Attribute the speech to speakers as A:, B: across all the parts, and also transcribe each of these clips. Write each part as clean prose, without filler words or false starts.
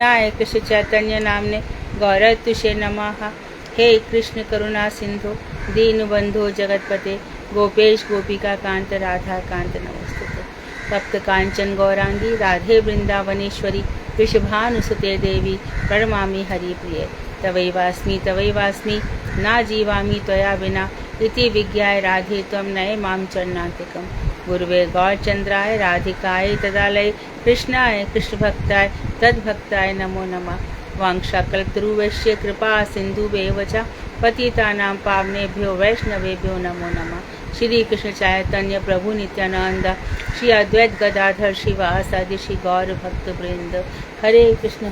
A: नाय कृष्ण चैतन्य नामने गौरव तुषे नमः। हे कृष्ण करुणा सिंधु दीन बंधु जगतपते गोपेश गोपिका कांत राधा कांत नमस्तुते। तप्त कांचन गौरांगी राधे वृंदावनेश्वरी वृषभानुसुते देवी प्रणमामि हरिप्रिये। तवैवास्मि ना जीवामि त्वया विना इति विज्ञाय राधे त्वं नये मां चरणान्तिकम्। गुरुवे गौरचंद्राय राधिकाय तदालय कृष्णाय कृष्णभक्ताय तद्भक्ताय नमो नमः। वांशाकल्पतरुवैश्य कृपा सिन्धुवेव च पतितानां पावनेभ्यो वैष्णवेभ्यो नमो नमः। श्री कृष्ण चैतन्य प्रभु नित्यानंद श्री अद्वैत गदाधर श्रीवासादि श्री गौर भक्त वृंद। हरे कृष्ण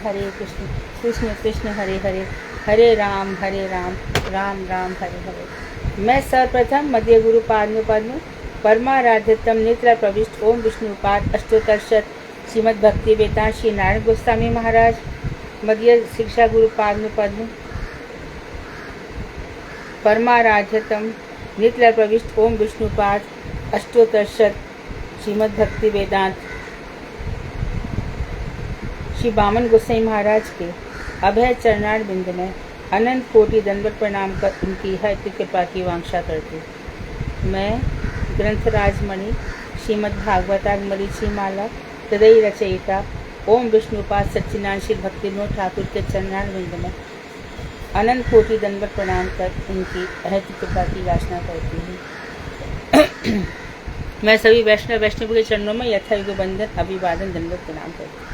A: कृष्ण कृष्ण हरे हरे, हरे राम राम राम हरे हरे। मैं सर्वप्रथम मध्य गुरु पद्म परमाराध्यतम नित्य प्रविष्ट ओम विष्णुपाद अष्टोत्तर श्रीमद् भक्ति वेदांत श्री नारायण गोस्वामी महाराज मध्य शिक्षा गुरु पद्म परमाराध्यतम नित्य प्रविष्ट ओम विष्णुपाद अष्टोत्तर श्रीमद् भक्ति वेदांत श्री वामन गोसाई महाराज के अभय चरणार बिंद में अनंत कोटि दंडवत प्रणाम कर उनकी है कृपा की वांछा करती। मैं ग्रंथराज मणि श्रीमद् भागवतामरीची माला हृदय रचयिता ओम विष्णुपाद सच्चिदानंद श्री भक्तिविनोद ठाकुर के चरणार बिंद में अनंत कोटि दंडवत प्रणाम कर उनकी अहत कृपा की याचना करती हूँ। मैं सभी वैष्णव के चरणों में यथायुग बंधन अभिवादन दंडवत प्रणाम करती हूँ।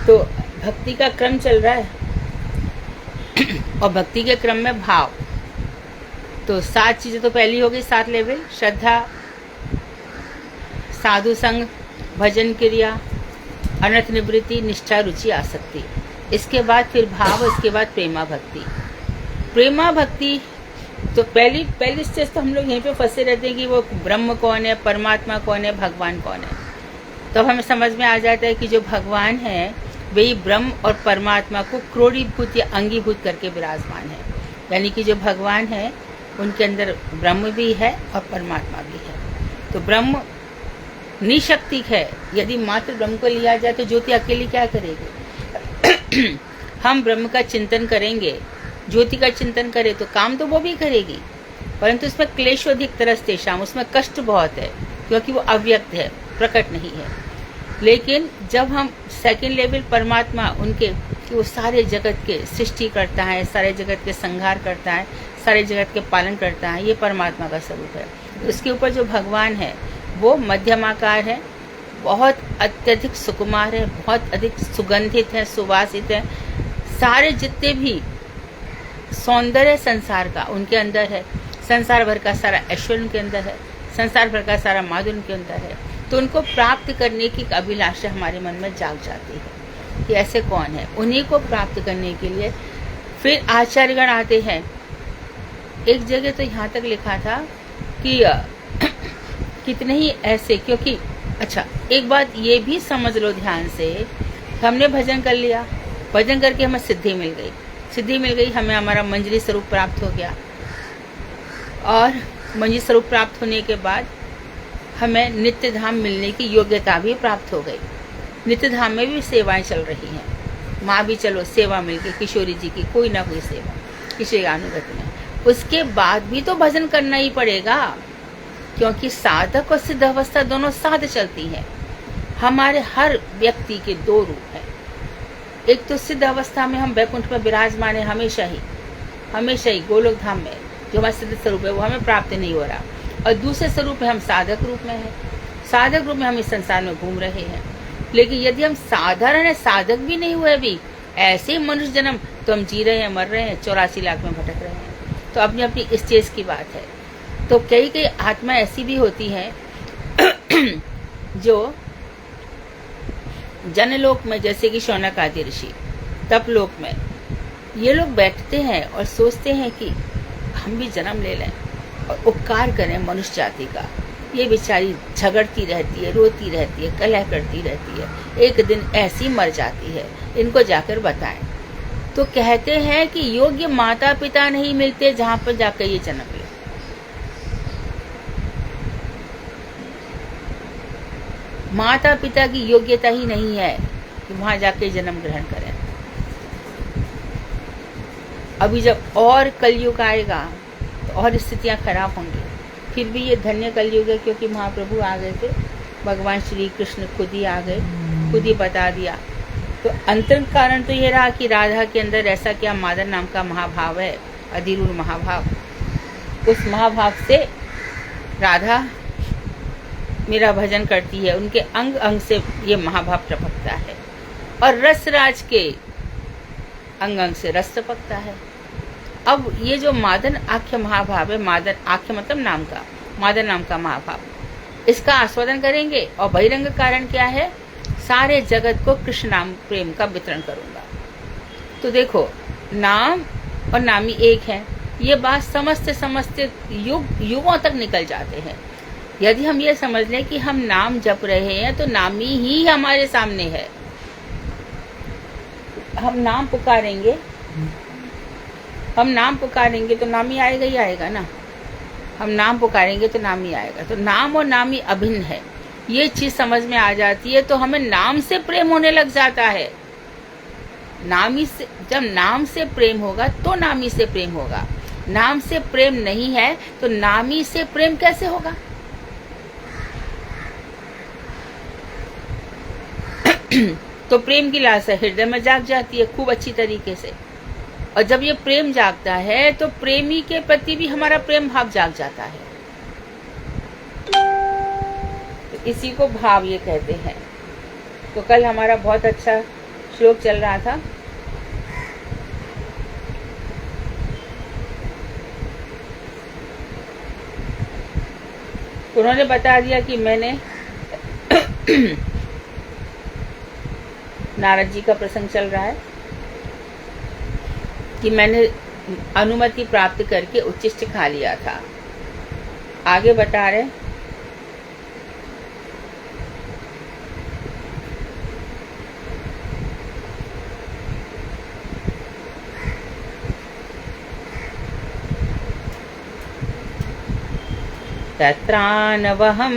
A: तो भक्ति का क्रम चल रहा है और भक्ति के क्रम में भाव। तो 7 चीजें तो पहली हो गई, 7 लेवल: श्रद्धा, साधु संग, भजन क्रिया, अनर्थ निवृत्ति, निष्ठा, रुचि, आसक्ति। इसके बाद फिर भाव, इसके बाद प्रेमा भक्ति। प्रेमा भक्ति तो पहली स्टेज तो हम लोग यहीं पे फंसे रहते हैं कि वो ब्रह्म कौन है, परमात्मा कौन है, भगवान कौन है। तब हमें समझ में आ जाता है कि जो भगवान है वही ब्रह्म और परमात्मा को क्रोडीभूत या अंगीभूत करके विराजमान है। यानी कि जो भगवान है उनके अंदर ब्रह्म भी है और परमात्मा भी है। तो ब्रह्म निशक्तिक है। यदि मात्र ब्रह्म को लिया जाए तो ज्योति अकेली क्या करेगी? हम ब्रह्म का चिंतन करेंगे, ज्योति का चिंतन करें तो काम तो वो भी करेगी, परंतु उसमें क्लेशोधिक तरस्ते शाम, उसमें कष्ट बहुत है क्योंकि वो अव्यक्त है, प्रकट नहीं है। लेकिन जब हम सेकंड लेवल परमात्मा उनके कि वो सारे जगत के सृष्टि करता है, सारे जगत के संहार करता है, सारे जगत के पालन करता है, ये परमात्मा का स्वरूप है। उसके ऊपर जो भगवान है वो मध्यमाकार है, बहुत अत्यधिक सुकुमार है, बहुत अधिक सुगंधित है, सुवासित है। सारे जितने भी सौंदर्य संसार का उनके अंदर है, संसार भर का सारा ऐश्वर्य उनके अंदर है, संसार भर का सारा माधुर्य उनके अंदर है। तो उनको प्राप्त करने की अभिलाषा हमारे मन में जाग जाती है कि ऐसे कौन है। उन्हीं को प्राप्त करने के लिए फिर आचार्यगण आते हैं। एक जगह तो यहाँ तक लिखा था कि कितने ही ऐसे, क्योंकि अच्छा एक बात ये भी समझ लो ध्यान से, हमने भजन कर लिया, भजन करके हमें सिद्धि मिल गई, हमें हमारा मंजरी स्वरूप प्राप्त हो गया। और मंजरी स्वरूप प्राप्त होने के बाद हमें नित्य धाम मिलने की योग्यता भी प्राप्त हो गई। नित्य धाम में भी सेवाएं चल रही हैं। माँ भी चलो सेवा मिल गई, किशोरी जी की कोई ना कोई सेवा किसी अनुगत में। उसके बाद भी तो भजन करना ही पड़ेगा, क्योंकि साधक और सिद्ध अवस्था दोनों साथ चलती हैं। हमारे हर व्यक्ति के 2 रूप हैं। एक तो सिद्ध अवस्था में हम वैकुंठ में विराजमान है हमेशा ही गोलोक धाम में जो हमारा सिद्ध स्वरूप है वो हमें प्राप्त नहीं हो रहा, और दूसरे स्वरूप में हम साधक रूप में है। साधक रूप में हम इस संसार में घूम रहे हैं। लेकिन यदि हम साधारण है, साधक भी नहीं हुए भी ऐसे मनुष्य जन्म, तो हम जी रहे हैं, मर रहे हैं, 84 लाख में भटक रहे हैं। तो अपनी अपनी स्टेज की बात है। तो कई आत्मा ऐसी भी होती हैं जो जनलोक में, जैसे कि शौनक आदि ऋषि, तपलोक में ये लोग बैठते हैं और सोचते हैं कि हम भी जन्म ले लें और उपकार करें मनुष्य जाति का। ये बेचारी झगड़ती रहती है, रोती रहती है, कलह करती रहती है, एक दिन ऐसी मर जाती है, इनको जाकर बताएं। तो कहते हैं कि योग्य माता पिता नहीं मिलते जहां पर जाकर ये जन्म ले। माता पिता की योग्यता ही नहीं है कि वहां जाके जन्म ग्रहण करें। अभी जब और कलयुग आएगा तो और स्थितियां खराब होंगी। फिर भी ये धन्य कलयुग है क्योंकि महाप्रभु आ गए थे, भगवान श्री कृष्ण खुद ही आ गए, खुद ही बता दिया। तो अंतरंग कारण तो ये रहा कि राधा के अंदर ऐसा क्या मादन नाम का महाभाव है, अधिरूढ़ महाभाव। उस महाभाव से राधा मेरा भजन करती है, उनके अंग अंग से ये महाभाव टपकता है और रसराज के अंग अंग से रस टपकता है। अब ये जो मादन आख्य महाभाव है, मादन आख्य मतलब नाम का, मादन नाम का महाभाव, इसका आस्वादन करेंगे। और बहिरंग कारण क्या है? सारे जगत को कृष्ण नाम प्रेम का वितरण करूंगा। तो देखो, नाम और नामी एक है, ये बात समस्त युगों तक निकल जाते हैं। यदि हम ये समझ लें कि हम नाम जप रहे हैं तो नामी ही हमारे सामने है। हम नाम पुकारेंगे तो नामी आएगा ही आएगा ना। हम नाम पुकारेंगे तो नामी आएगा। तो नाम और नामी अभिन्न है, ये चीज समझ में आ जाती है तो हमें नाम से प्रेम होने लग जाता है। नामी से, जब नाम से प्रेम होगा तो नामी से प्रेम होगा। नाम से प्रेम नहीं है तो नामी से प्रेम कैसे होगा? तो प्रेम की लालसा हृदय में जाग जाती है खूब अच्छी तरीके से। और जब ये प्रेम जागता है तो प्रेमी के प्रति भी हमारा प्रेम भाव जाग जाता है। तो इसी को भाव ये कहते हैं। तो कल हमारा बहुत अच्छा श्लोक चल रहा था। उन्होंने बता दिया कि मैंने नारद जी का प्रसंग चल रहा है कि मैंने अनुमति प्राप्त करके उच्छिष्ट खा लिया था। आगे बता रहे, तत्रानवहं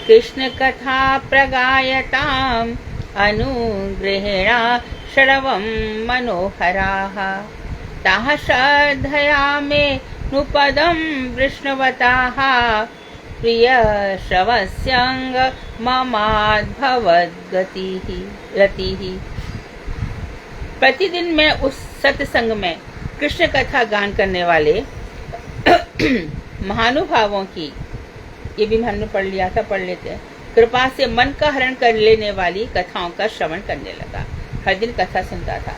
A: कृष्ण कथा प्रगायताम् अनुग्रहेणा शरवं मनोहराः ताः श्रद्धया मे नुपदं वृष्णवताः प्रिय श्रवस्यंग ममाद्भवद्गतिः रतिः। प्रतिदिन मैं उस सत्संग में कृष्ण कथा गान करने वाले महानुभावों की, ये भी हमने पढ़ लिया था, पढ़ लेते हैं, कृपा से मन का हरण कर लेने वाली कथाओं का श्रवण करने लगा। हर दिन कथा सुनता था,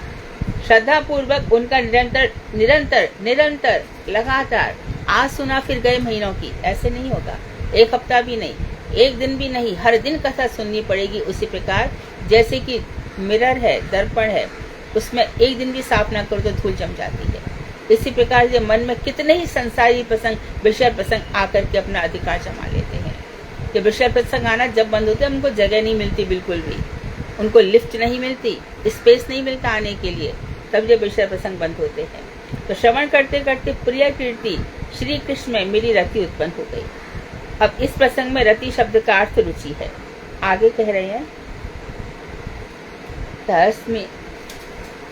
A: श्रद्धा पूर्वक उनका निरंतर लगातार। आज सुना फिर गए महीनों की, ऐसे नहीं होगा। एक हफ्ता भी नहीं, एक दिन भी नहीं, हर दिन कथा सुननी पड़ेगी। उसी प्रकार जैसे कि मिरर है, दर्पण है, उसमें एक दिन भी साफ ना करो तो धूल जम जाती है। इसी प्रकार से मन में कितने ही संसारी प्रसंग, विषय प्रसंग आकर के अपना अधिकार जमा लेते हैं। ये विषय प्रसंग आना जब बंद होते हैं, उनको जगह नहीं मिलती, बिल्कुल भी उनको लिफ्ट नहीं मिलती, स्पेस नहीं मिलता आने के लिए, तब ये विषय प्रसंग बंद होते हैं। तो श्रवण करते करते प्रिय कीर्ति श्री कृष्ण में मेरी रति उत्पन्न हो गई। अब इस प्रसंग में रति शब्द का अर्थ रुचि है। आगे कह रहे हैं,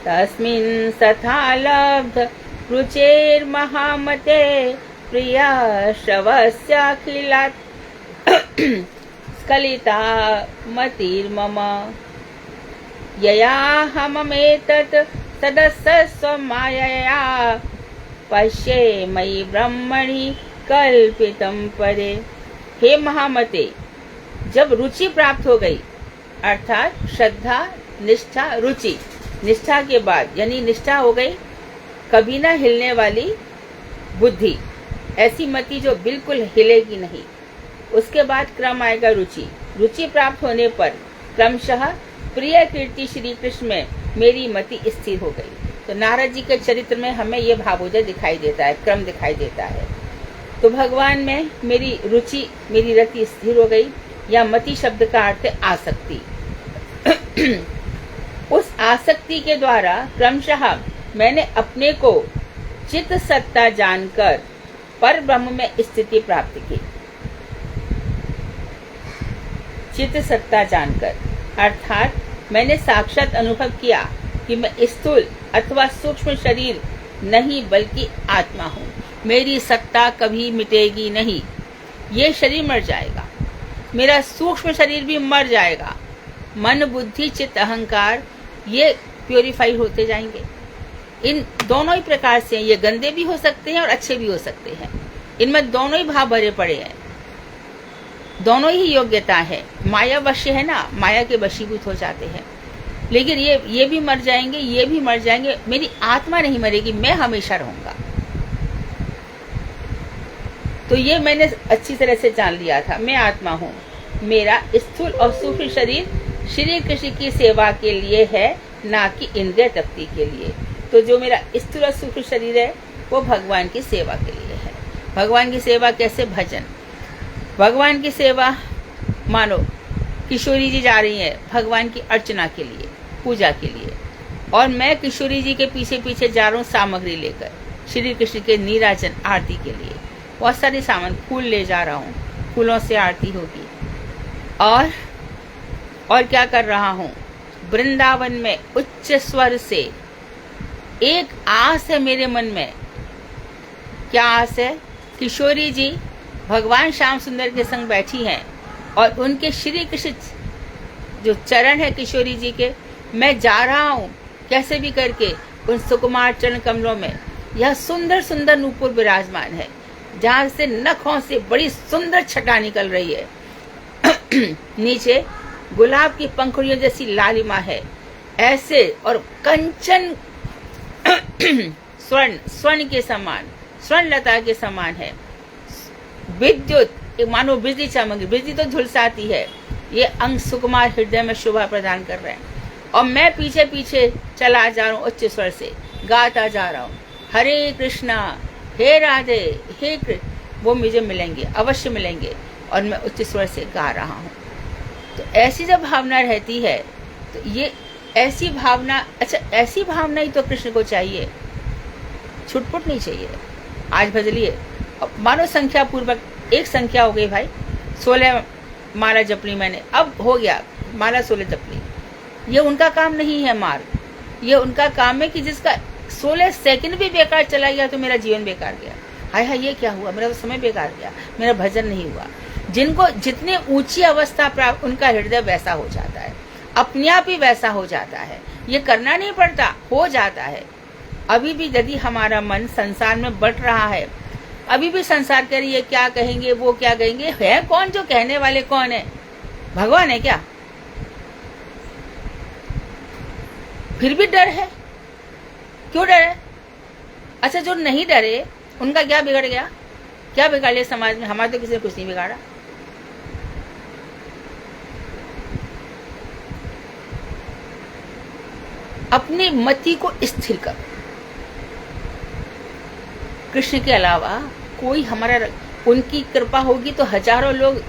A: तस्मिन् सथा लब्ध रुचेर्महामते प्रिया श्रवस्याखिलात् स्खलिता मतिर्मम ययाहममेतत् सदस्यस्वमायया पश्ये मयि ब्रह्मणि कल्पितं परे। हे महामते, जब रुचि प्राप्त हो गई, अर्थात श्रद्धा, निष्ठा, रुचि, निष्ठा के बाद यानी निष्ठा हो गई, कभी ना हिलने वाली बुद्धि, ऐसी मति जो बिल्कुल हिलेगी नहीं। उसके बाद क्रम आएगा रुचि। रुचि प्राप्त होने पर क्रमशः प्रिय कीर्ति श्री कृष्ण में मेरी मति स्थिर हो गई। तो नारद जी के चरित्र में हमें यह भावोदय दिखाई देता है, क्रम दिखाई देता है। तो भगवान में मेरी रुचि, मेरी रति स्थिर हो गई, या मति शब्द का अर्थ है आसक्ति। उस आसक्ति के द्वारा क्रमशः मैंने अपने को चित्त सत्ता जानकर पर ब्रह्म में स्थिति प्राप्त की। चित्त सत्ता जानकर, अर्थात मैंने साक्षात अनुभव किया कि मैं स्थूल अथवा सूक्ष्म शरीर नहीं बल्कि आत्मा हूँ। मेरी सत्ता कभी मिटेगी नहीं। ये शरीर मर जाएगा, मेरा सूक्ष्म शरीर भी मर जाएगा। मन, बुद्धि, चित्त, अहंकार ये प्योरीफाई होते जाएंगे। इन दोनों ही प्रकार से ये गंदे भी हो सकते हैं और अच्छे भी हो सकते हैं। इनमें दोनों ही भाव भरे पड़े हैं, दोनों ही योग्यता है। माया वश है ना, माया के वशीभूत हो जाते हैं। लेकिन ये भी मर जाएंगे, ये भी मर जाएंगे। मेरी आत्मा नहीं मरेगी, मैं हमेशा रहूंगा। तो ये मैंने अच्छी तरह से जान लिया था, मैं आत्मा हूँ। मेरा स्थूल और सूक्ष्म शरीर श्री कृष्ण की सेवा के लिए है, ना कि इंद्रिय तृप्ति के लिए। तो जो मेरा स्थूल और सूक्ष्म शरीर है वो भगवान की सेवा के लिए है। भगवान की सेवा कैसे? भजन। भगवान की सेवा, मानो किशोरी जी जा रही है भगवान की अर्चना के लिए, पूजा के लिए, और मैं किशोरी जी के पीछे पीछे जा रहा हूँ सामग्री लेकर श्री कृष्ण के नीराजन आरती के लिए। बहुत सारे सामान, फूल ले जा रहा हूँ, फूलों से आरती होगी। और क्या कर रहा हूँ? वृंदावन में उच्च स्वर से एक आस है मेरे मन में। क्या आस है? किशोरी जी भगवान श्याम सुंदर के संग बैठी हैं और उनके श्री कृष्ण जो चरण है किशोरी जी के, मैं जा रहा हूँ कैसे भी करके उन सुकुमार चरण कमलों में। यह सुंदर सुंदर नूपुर विराजमान है, जहाँ से नखों से बड़ी सुंदर छटा निकल रही है। नीचे गुलाब की पंखुड़ियों जैसी लालिमा है ऐसे, और कंचन स्वर्ण के समान, स्वर्ण लता के समान है। विद्युत, मानो बिजली चमक, बिजली तो झुलसाती है। ये अंग सुकुमार हृदय में शोभा प्रदान कर रहे हैं और मैं पीछे पीछे चला जा रहा हूँ, उच्च स्वर से गाता जा रहा हूँ, हरे कृष्णा, हे राधे, हे कृष्ण। वो मुझे मिलेंगे, अवश्य मिलेंगे, और मैं उच्च स्वर से गा रहा हूँ। तो ऐसी जब भावना रहती है तो ये ऐसी भावना, अच्छा ऐसी भावना ही तो कृष्ण को चाहिए, छुटपुट नहीं चाहिए। आज भजलिए, मानो संख्या पूर्वक एक संख्या हो गई भाई, 16 माला जपली मैंने, अब हो गया माला 16 जपली। ये उनका काम नहीं है मार्ग, ये उनका काम है कि जिसका 16 सेकंड भी बेकार चला गया तो मेरा जीवन बेकार गया। हाय हाय, ये क्या हुआ, मेरा समय बेकार गया, मेरा भजन नहीं हुआ। जिनको जितनी ऊंची अवस्था प्राप्त, उनका हृदय वैसा हो जाता है, अपने आप ही वैसा हो जाता है। ये करना नहीं पड़ता, हो जाता है। अभी भी यदि हमारा मन संसार में बट रहा है, अभी भी संसार के लिए क्या कहेंगे, वो क्या कहेंगे, है कौन जो कहने वाले? कौन है? भगवान है क्या? फिर भी डर है। क्यों डर है? अच्छा, जो नहीं डरे उनका क्या बिगड़ गया? क्या बिगाड़ लिया समाज में? हमारा तो किसी ने कुछ नहीं बिगाड़ा। अपनी मति को स्थिर कर। कृष्ण के अलावा कोई हमारा, उनकी कृपा होगी तो हजारों लोग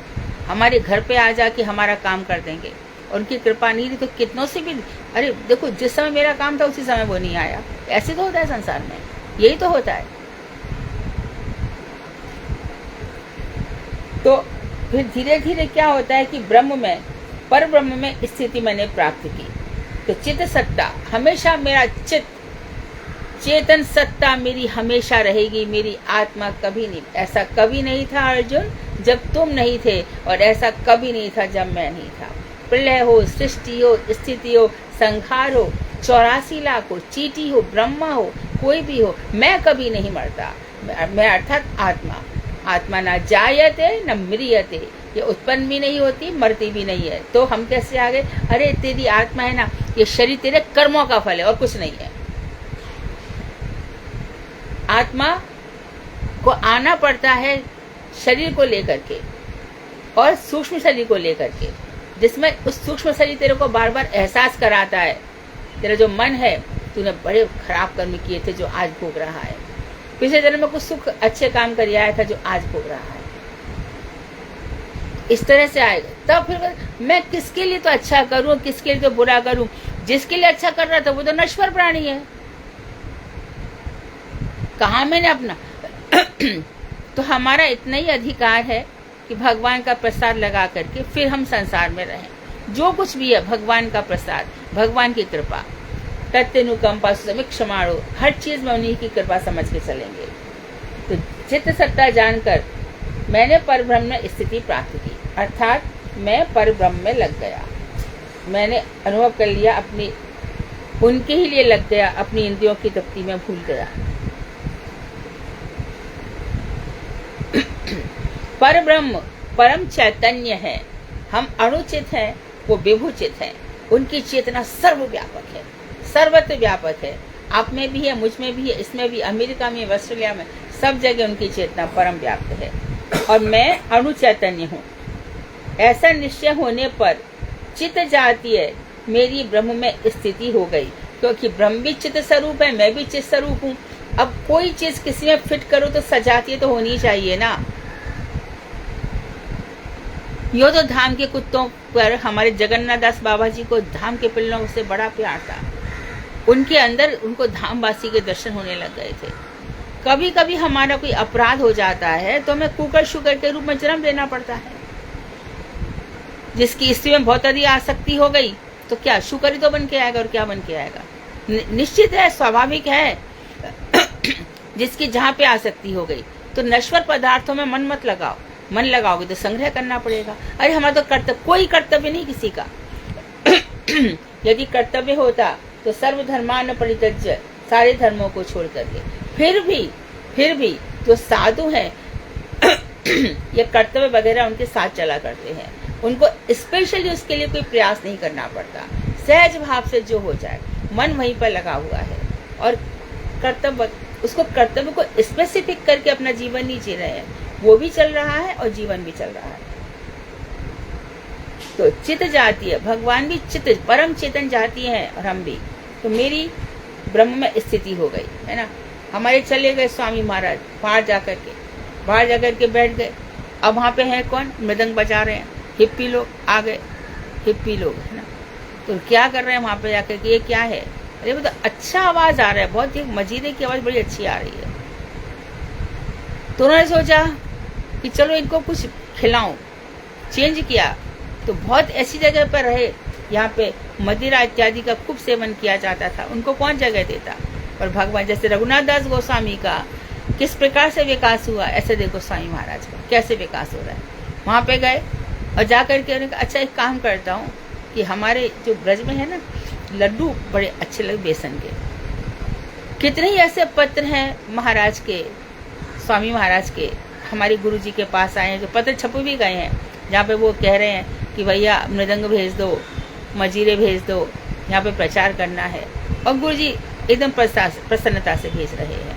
A: हमारे घर पे आ जाके हमारा काम कर देंगे। उनकी कृपा नहीं रही तो कितनों से भी, अरे देखो जिस समय मेरा काम था उसी समय वो नहीं आया। ऐसे तो होता है संसार में, यही तो होता है। तो फिर धीरे धीरे क्या होता है कि ब्रह्म में, पर ब्रह्म में स्थिति मैंने प्राप्त की। तो चित्त सत्ता, हमेशा मेरा चित्त, चेतन सत्ता मेरी हमेशा रहेगी, मेरी आत्मा कभी नहीं। ऐसा कभी नहीं था अर्जुन जब तुम नहीं थे, और ऐसा कभी नहीं था जब मैं नहीं था। प्रलय हो, सृष्टि हो, स्थिति हो, संहार हो, 84 लाख हो, चीटी हो, ब्रह्मा हो, कोई भी हो, मैं कभी नहीं मरता। मैं अर्थात आत्मा। आत्मा ना जायते न म्रियते, ये उत्पन्न भी नहीं होती, मरती भी नहीं है। तो हम कैसे आ गए? अरे तेरी आत्मा है ना, ये शरीर तेरे कर्मों का फल है और कुछ नहीं है। आत्मा को आना पड़ता है शरीर को लेकर के और सूक्ष्म शरीर को लेकर के, जिसमें उस सूक्ष्म शरीर तेरे को बार बार एहसास कराता है, तेरा जो मन है, तूने बड़े खराब कर्म किए थे जो आज भोग रहा है। पिछले जन्म में कुछ सुख अच्छे काम कर आया था जो आज भोग रहा है। इस तरह से आएगा। तब फिर मैं किसके लिए तो अच्छा करूं, किसके लिए तो बुरा करूं। जिसके लिए अच्छा कर रहा था वो तो नश्वर प्राणी है। कहा मैंने अपना तो हमारा इतना ही अधिकार है कि भगवान का प्रसाद लगा करके फिर हम संसार में रहें। जो कुछ भी है भगवान का प्रसाद, भगवान की कृपा, तत्नुकंपा समीक्षमाणो, हर चीज में उन्हीं की कृपा समझ के चलेंगे। तो चित्त सत्ता जानकर मैंने परब्रह्म में स्थिति प्राप्त की, अर्थात मैं परब्रह्म में लग गया। मैंने अनुभव कर लिया, अपनी उनके ही लिए लग गया, अपनी इंद्रियों की तृप्ति में भूल गया। परब्रह्म परम चैतन्य है, हम अणुचित हैं, वो विभुचित है। उनकी चेतना सर्वव्यापक है, सर्वत्र व्यापक है। आप में भी है, मुझ में भी है, इसमें भी, अमेरिका में, ऑस्ट्रेलिया में, सब जगह उनकी चेतना परम व्याप्त है और मैं अणु चैतन्य हूँ। ऐसा निश्चय होने पर चित्त जातीय मेरी ब्रह्म में स्थिति हो गई, क्योंकि ब्रह्म भी चित्त स्वरूप है, मैं भी चित्त स्वरूप हूँ। अब कोई चीज किसी में फिट करो तो सजातीय तो होनी चाहिए ना। यो तो धाम के कुत्तों पर हमारे जगन्नाथ दास बाबा जी को धाम के पिल्लों से बड़ा प्यार था। उनके अंदर उनको धामवासी के दर्शन होने लग गए थे। कभी कभी हमारा कोई अपराध हो जाता है तो हमें कुकर शुगर के रूप में जन्म देना पड़ता है। जिसकी स्त्री में बहुत अधिक आसक्ति हो गई तो क्या शुकर ही तो बन के आएगा, और क्या बन के आएगा? निश्चित है, स्वाभाविक है। जिसकी जहां पे आसक्ति हो गई तो नश्वर पदार्थों में मन मत लगाओ। मन लगाओगे तो संग्रह करना पड़ेगा। अरे हमारा तो कर्तव्य, कोई कर्तव्य नहीं किसी का। यदि कर्तव्य होता तो सर्वधर्मान परित्यज्य, सारे धर्मों को छोड़ करके, फिर भी जो साधु हैं ये कर्तव्य वगैरह उनके साथ चला करते हैं। उनको स्पेशली उसके लिए कोई प्रयास नहीं करना पड़ता, सहज भाव से जो हो जाए, मन वहीं पर लगा हुआ है। और कर्तव्य, उसको कर्तव्य को स्पेसिफिक करके अपना जीवन नहीं जी रहे हैं, वो भी चल रहा है और जीवन भी चल रहा है। तो चित्त जाती है, भगवान भी चित्त परम चेतन जाती है और हम भी। तो मेरी ब्रह्म में स्थिति हो गई है ना। हमारे चले गए स्वामी महाराज, बाहर जाकर के बैठ गए। अब वहां पे है कौन? मृदंग बजा रहे हैं, हिप्पी लोग आ गए, हिप्पी लोग है ना। तो क्या कर रहे हैं वहां पे जाकर के? ये क्या है? अरे वो तो अच्छा आवाज आ रहा है, बहुत ही मजीरे की आवाज बड़ी अच्छी आ रही है। तो उन्होंने सोचा कि चलो इनको कुछ खिलाऊं, चेंज किया। तो बहुत ऐसी जगह पर रहे यहाँ पे मदिरा इत्यादि का खूब सेवन किया जाता था, उनको कौन जगह देता? और भगवान, जैसे रघुनाथ दास गोस्वामी का किस प्रकार से विकास हुआ, ऐसे देखो स्वामी महाराज का कैसे विकास हो रहा है। वहां पे गए और जाकर के उन्होंने कहा अच्छा एक काम करता हूँ कि हमारे जो ब्रज में है ना लड्डू बड़े अच्छे लगे बेसन के। कितने ही ऐसे पत्र हैं महाराज के, स्वामी महाराज के, हमारे गुरु जी के पास आए हैं, जो पत्र छप भी गए हैं, जहाँ पे वो कह रहे हैं कि भैया मृदंग भेज दो, मजीरे भेज दो, यहाँ पे प्रचार करना है। और गुरु जी एकदम प्रसन्नता से भेज रहे हैं।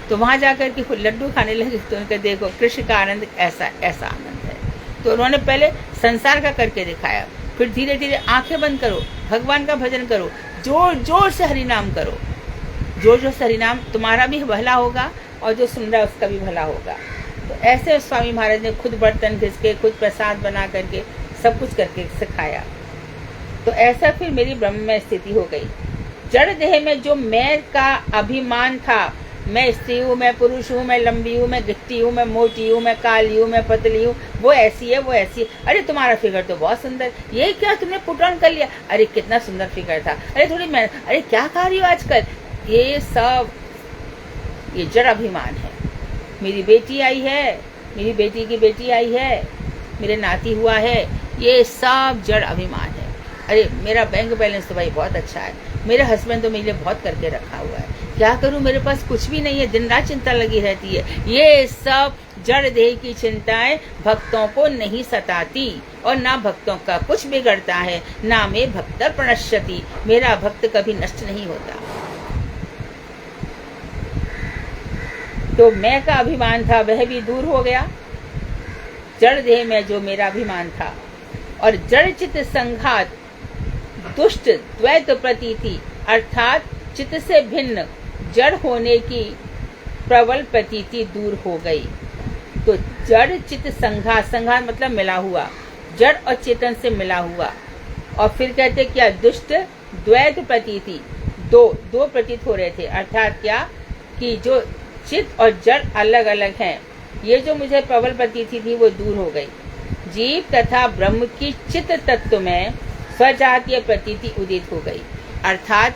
A: तो वहां जाकर के लड्डू खाने लगे। तो उनका देखो कृष्ण का आनंद ऐसा आनंद है। तो उन्होंने पहले संसार का करके दिखाया, फिर धीरे धीरे आंखें बंद करो, भगवान का भजन करो, जोर जोर से हरिनाम करो, जोर जोर से हरिनाम, तुम्हारा भी भला होगा और जो सुन रहा है उसका भी भला होगा। तो ऐसे स्वामी महाराज ने खुद बर्तन घिस के, खुद प्रसाद बना करके, सब कुछ करके सिखाया। तो ऐसा फिर मेरी ब्रह्म में स्थिति हो गई। जड़ देह में जो मैं का अभिमान था, मैं स्त्री हूँ, मैं पुरुष हूँ, मैं लंबी हूँ, मैं गिट्टी हूँ, मैं मोटी हूँ, मैं काली हूँ, मैं पतली हूँ, वो ऐसी है, वो ऐसी है। अरे तुम्हारा फिगर तो बहुत सुंदर, ये क्या तुमने पुट ऑन कर लिया? अरे कितना सुंदर फिगर था, अरे थोड़ी मैं, अरे क्या खा रही हो आजकल? ये सब ये जड़ अभिमान है। मेरी बेटी आई है, मेरी बेटी की बेटी आई है, मेरे नाती हुआ है, ये सब जड़ अभिमान है। अरे मेरा बैंक बैलेंस तो भाई बहुत अच्छा है, मेरे हस्बैंड तो मेरे लिए बहुत करके रखा हुआ है, क्या करूं, मेरे पास कुछ भी नहीं है, दिन रात चिंता लगी रहती है। ये सब जड़ देह की चिंताएं भक्तों को नहीं सताती और ना भक्तों का कुछ बिगड़ता है, ना में भक्त प्रणश्यति, मेरा भक्त कभी नष्ट नहीं होता। तो मैं का अभिमान था वह भी दूर हो गया, जड़ देह में जो मेरा अभिमान था। और जड़ चित्त संघात दुष्ट द्वैत प्रतीति, अर्थात चित्त से भिन्न जड़ होने की प्रबल प्रतीति दूर हो गई। तो जड़ चित्त संघात, संघात मतलब मिला हुआ, जड़ और चेतन से मिला हुआ। और फिर कहते क्या? दुष्ट द्वैत प्रतीति, दो प्रतीत हो रहे थे। अर्थात क्या कि जो चित्त और जड़ अलग अलग हैं, ये जो मुझे प्रबल प्रतीति थी वो दूर हो गई। जीव तथा ब्रह्म की चित्त तत्व में स्वजातीय प्रतीति उदित हो गई। अर्थात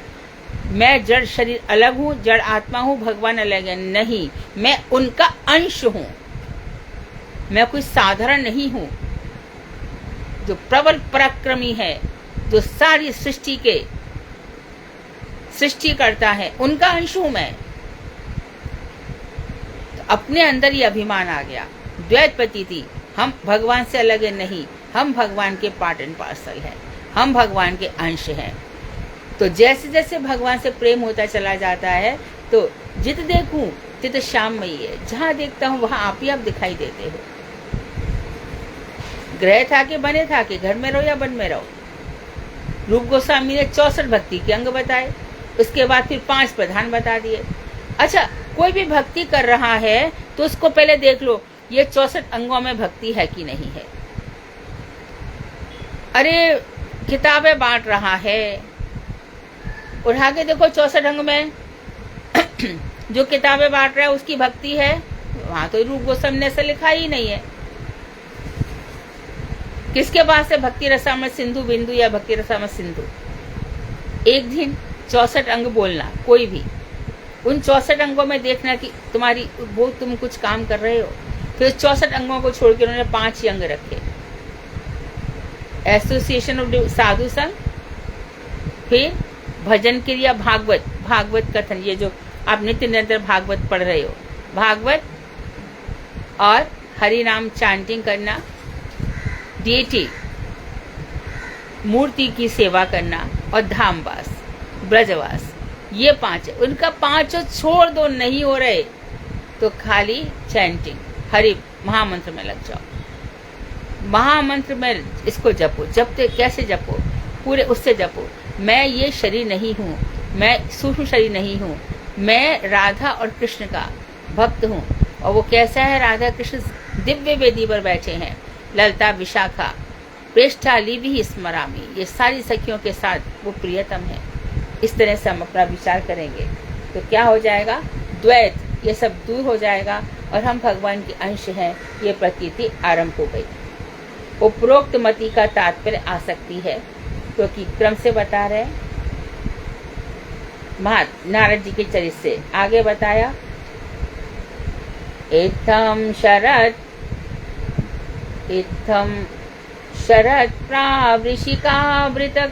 A: मैं जड़ शरीर अलग हूँ, जड़ आत्मा हूँ, भगवान अलग है, नहीं, मैं उनका अंश हूँ। मैं कोई साधारण नहीं हूँ। जो प्रबल पराक्रमी है, जो सारी सृष्टि करता है, उनका अंश हूँ मैं। तो अपने अंदर ये अभिमान आ गया, द्वैत प्रतीति, हम भगवान से अलग है, नहीं, हम भगवान के पार्ट एंड पार्सल हैं, हम भगवान के अंश हैं। तो जैसे जैसे भगवान से प्रेम होता चला जाता है, तो जित देखूं तित श्याममयी है, जहां देखता हूं वहां आप ही आप दिखाई देते हो। ग्रह था के बने था के, घर में रहो या वन में रहो। रूप गोस्वामी ने 64 भक्ति के अंग बताए, उसके बाद फिर 5 प्रधान बता दिए। अच्छा, कोई भी भक्ति कर रहा है तो उसको पहले देख लो ये 64 अंगों में भक्ति है कि नहीं है। अरे किताबें बांट रहा है, उठा के देखो 64 अंग में जो किताबें बांट रहा है उसकी भक्ति है, वहां तो रूप गोस्वामी ने ऐसा लिखा ही नहीं है। किसके पास है भक्ति रसामृत सिंधु बिंदु या भक्ति रसामृत सिंधु? एक दिन 64 अंग बोलना, कोई भी उन 64 अंगों में देखना कि तुम्हारी वो तुम कुछ काम कर रहे हो। फिर 64 अंगों को छोड़ के उन्होंने 5 ही अंग रखे। एसोसिएशन ऑफ साधु संघ, फिर भजन क्रिया, भागवत कथन, ये जो आप नित्य निरंतर भागवत पढ़ रहे हो, भागवत और हरि नाम चैंटिंग करना, डीटी मूर्ति की सेवा करना और धामवास, ब्रजवास, ये 5 है। उनका 5 छोड़ दो, नहीं हो रहे तो खाली चैंटिंग, हरि महामंत्र में लग जाओ। महामंत्र में इसको जपो, जपते कैसे जपो? पूरे उससे जपो, मैं ये शरीर नहीं हूँ, मैं सूक्ष्म शरीर नहीं हूँ, मैं राधा और कृष्ण का भक्त हूँ। और वो कैसा है? राधा कृष्ण दिव्य वेदी पर बैठे हैं, ललता विशाखा प्रेष्ठा लिवि स्मरामी, ये सारी सखियों के साथ वो प्रियतम है। इस तरह से हम अपना विचार करेंगे तो क्या हो जाएगा? द्वैत, ये सब दूर हो जाएगा और हम भगवान के अंश हैं, ये प्रतीति आरंभ हो गई। उपरोक्त मति का तात्पर्य आसक्ति है, क्योंकि क्रम से बता रहे हैं। नारद जी के चरित्र से आगे बताया, इत्थम शरद प्रावृषिकावृतक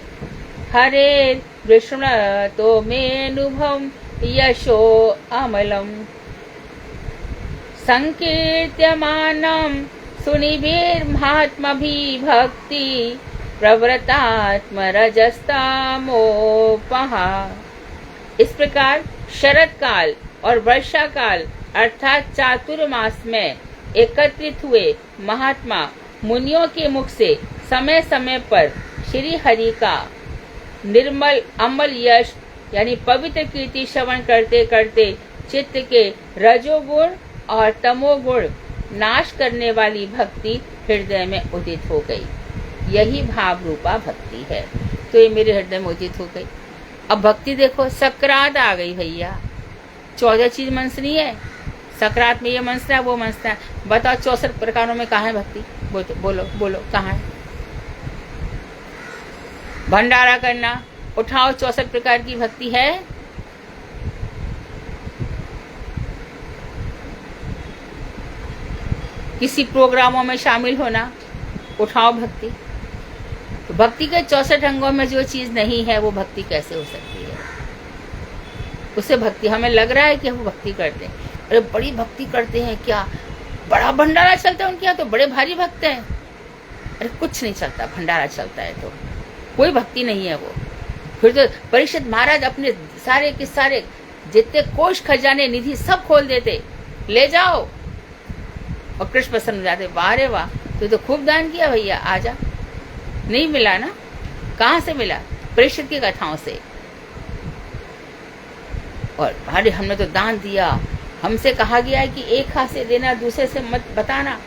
A: हरे वृष्ण तो मेनुभव यशो अमलम संकीर्त्यमानं सुनिभिर्महात्मभि भक्ति प्रवृत्तात्मरजस्तामोपहा। इस प्रकार शरद काल और वर्षा काल अर्थात चातुर्मास में एकत्रित हुए महात्मा मुनियों के मुख से समय समय पर श्री हरि का निर्मल अमल यश यानी पवित्र कीर्ति श्रवण करते करते चित्त के रजोगुण और तमोगुण नाश करने वाली भक्ति हृदय में उदित हो गई। यही भाव रूपा भक्ति है। तो ये मेरे हृदय में उदित हो गई। अब भक्ति देखो, सकरात आ गई भैया, 14 चीज मंसनी है। सकरात में ये मंसना है, वो मंसना है। बताओ 64 प्रकारों में कहाँ है भक्ति? बोलो कहाँ है? भंडारा करना, उठाओ, 64 प्रकार की भक्ति है। किसी प्रोग्रामों में शामिल होना, उठाओ भक्ति। तो भक्ति के 64 अंगों में जो चीज नहीं है वो भक्ति कैसे हो सकती है? उसे भक्ति, हमें लग रहा है कि हम भक्ति करते हैं, अरे बड़ी भक्ति करते हैं, क्या बड़ा भंडारा चलता है उनके यहाँ, तो बड़े भारी भक्त हैं। अरे कुछ नहीं चलता, भंडारा चलता है तो कोई भक्ति नहीं है वो। फिर तो परीक्षित महाराज अपने सारे के सारे जितने कोष खजाने निधि सब खोल देते, ले जाओ। और कृष्ण प्रसन्न हो जाते, वाह रे वाह, तो खूब दान किया भैया, आजा। नहीं मिला ना? कहाँ से मिला? परीक्षित की कथाओं से। और अरे हमने तो दान दिया, हमसे कहा गया है कि एक हाथ से देना, दूसरे से मत बताना।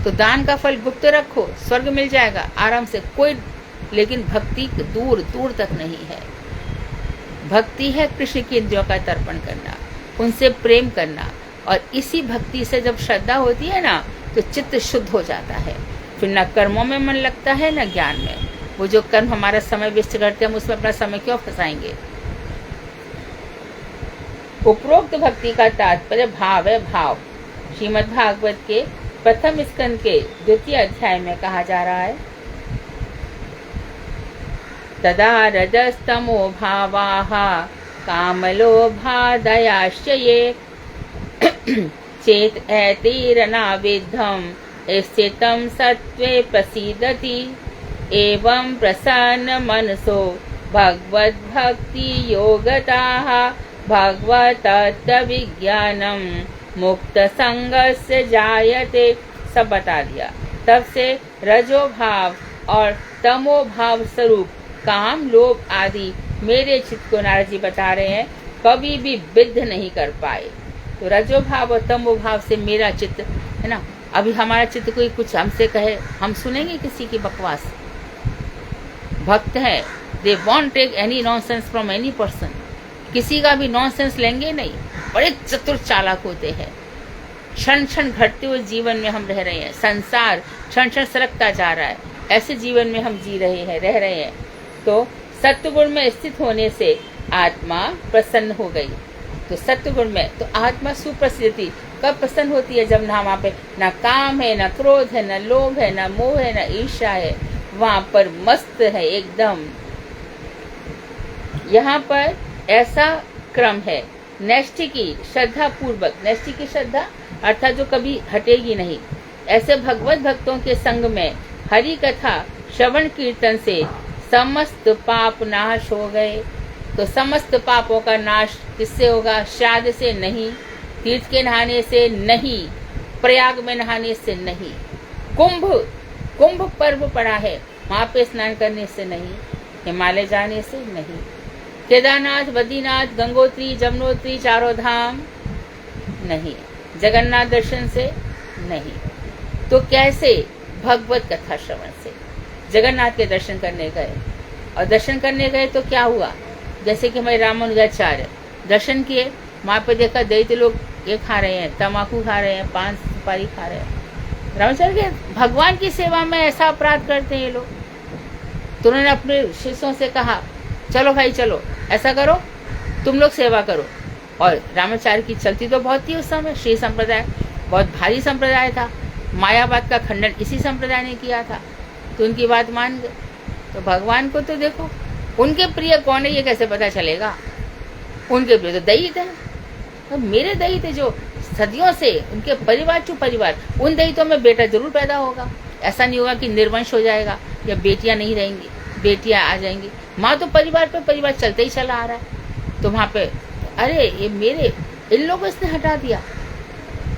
A: तो दान का फल गुप्त रखो, स्वर्ग मिल जाएगा आराम से। कोई, लेकिन भक्ति दूर दूर तक नहीं है। भक्ति है कृष्ण की इंद्रियों का तर्पण करना, उनसे प्रेम करना, और इसी भक्ति से जब श्रद्धा होती है ना तो चित्त शुद्ध हो जाता है, फिर न कर्मों में मन लगता है न ज्ञान में। वो जो कर्म हमारा समय वेस्ट करते हैं हम उसमें अपना समय क्यों फंसाएंगे। उपरोक्त भक्ति का तात्पर्य भाव है, भाव। श्रीमद् भागवत के प्रथम स्कंद के 2 अध्याय में कहा जा रहा है, तदा रजस्तमो भावाः कामलोभादयाश्च ये चेत ऐतिरनाविद्धं स्थितं सत्त्वे प्रसीदति एवं प्रसन्न मनसो भगवद्भक्ति योगताः भगवतत्त्वविज्ञानं मुक्त संगस्य जायते। सब बता दिया। तब से रजो भाव और तमो भाव स्वरूप काम लोभ आदि मेरे चित्त को नारद जी बता रहे हैं कभी भी विद्ध नहीं कर पाए। तो रजो भाव और तमो भाव से मेरा चित्त है ना, अभी हमारा चित्त कोई कुछ हमसे कहे हम सुनेंगे किसी की बकवास। भक्त है, they won't take any nonsense from any person, किसी का भी नॉनसेंस लेंगे नहीं। बड़े चतुर चालाक होते हैं। क्षण क्षण घटते हुए जीवन में हम रह रहे हैं, संसार क्षण क्षण सरकता जा रहा है, ऐसे जीवन में हम जी रहे हैं, रह रहे हैं। तो सत्वगुण में स्थित होने से आत्मा प्रसन्न हो गई। तो सत्वगुण में तो आत्मा सुप्रसिद्धि कब प्रसन्न होती है, जब ना वहाँ पे ना काम है, ना क्रोध है, ना लोभ है, ना मोह है, ना ईर्ष्या है, वहाँ पर मस्त है एकदम। यहाँ पर ऐसा क्रम है, नैष्ठिकी श्रद्धा पूर्वक, नैष्ठिकी श्रद्धा अर्थात जो कभी हटेगी नहीं, ऐसे भगवत भक्तों के संग में हरि कथा श्रवण कीर्तन से समस्त पाप नाश हो गए। तो समस्त पापों का नाश किससे होगा? श्राद्ध से नहीं, तीर्थ के नहाने से नहीं, प्रयाग में नहाने से नहीं, कुंभ पर्व पड़ा है वहाँ पे स्नान करने से नहीं, हिमालय जाने से नहीं, केदारनाथ, बद्रीनाथ, गंगोत्री, जमुनोत्री, चारों धाम नहीं, जगन्नाथ दर्शन से नहीं। तो कैसे? भगवत कथा श्रवण से। जगन्नाथ के दर्शन करने गए और दर्शन करने गए तो क्या हुआ? जैसे कि हमारे रामानुजाचार्य दर्शन किए, वहाँ पे देखा दैत्य लोग ये खा रहे हैं, तम्बाकू खा रहे हैं, पान सुपारी खा रहे हैं। रामाचार्य के भगवान की सेवा में ऐसा अपराध करते हैं ये लोग। तो उन्होंने अपने शिष्यों से कहा चलो भाई चलो, ऐसा करो तुम लोग सेवा करो। और रामाचार्य की चलती तो बहुत थी उस समय, श्री संप्रदाय बहुत भारी संप्रदाय था, मायावाद का खंडन इसी संप्रदाय ने किया था। तो उनकी बात मान गए। तो भगवान को तो देखो, उनके प्रिय कौन है ये कैसे पता चलेगा? उनके प्रिय तो दैत्य है। तो मेरे दैत्य जो सदियों से उनके परिवार टू परिवार, उन दैत्यों में बेटा जरूर पैदा होगा। ऐसा नहीं होगा कि निर्वंश हो जाएगा या बेटियां नहीं रहेंगी, बेटियां आ जाएंगी। माँ तो परिवार पे परिवार चलते ही चला आ रहा है। तो वहाँ पे अरे ये मेरे इन लोगों इसने हटा दिया।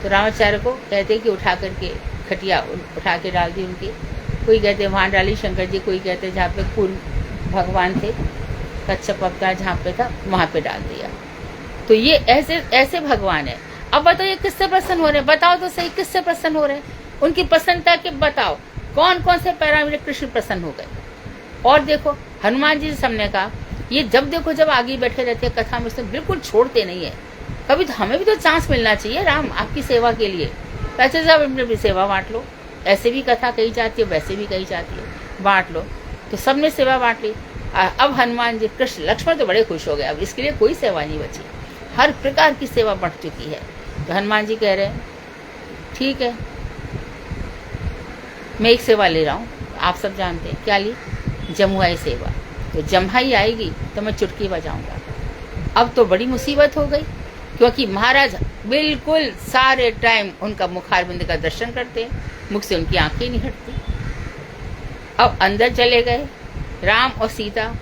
A: तो रामाचार्य को कहते कि उठा करके खटिया उठा के डाल दी उनकी। कोई कहते वहाँ डाली शंकर जी, कोई कहते जहाँ पे कुल भगवान थे, कच्छप अवतार जहाँ पे था वहाँ पे डाल दिया। तो ये ऐसे ऐसे भगवान है। अब बताओ ये किससे प्रसन्न हो रहे हैं? बताओ तो सही, किससे प्रसन्न हो रहे हैं? उनकी प्रसन्नता के बताओ कौन कौन से पैरामीटर कृष्ण प्रसन्न हो गए। और देखो हनुमान जी से हमने कहा ये जब देखो जब आगे बैठे रहते हैं कथा में, उसमें बिल्कुल छोड़ते नहीं है। कभी तो हमें भी तो चांस मिलना चाहिए राम आपकी सेवा के लिए। ऐसे सब अपनी सेवा बांट लो, ऐसे भी कथा कही जाती है, वैसे भी कही जाती है, बांट लो। तो सबने सेवा बांट ली। अब हनुमान जी, कृष्ण, लक्ष्मण तो बड़े खुश हो गए, अब इसके लिए कोई सेवा नहीं बची, हर प्रकार की सेवा बढ़ चुकी है। तो हनुमान जी कह रहे हैं ठीक है मैं एक सेवा ले रहा हूँ, आप सब जानते हैं क्या ली? जमुआई सेवा। तो जम्हाई आएगी तो मैं चुटकी बजाऊंगा। अब तो बड़ी मुसीबत हो गई, क्योंकि महाराज बिल्कुल सारे टाइम उनका मुखारबिंद का दर्शन करते हैं, मुख से उनकी आंखें नहीं हटती। अब अंदर चले गए, राम और सीता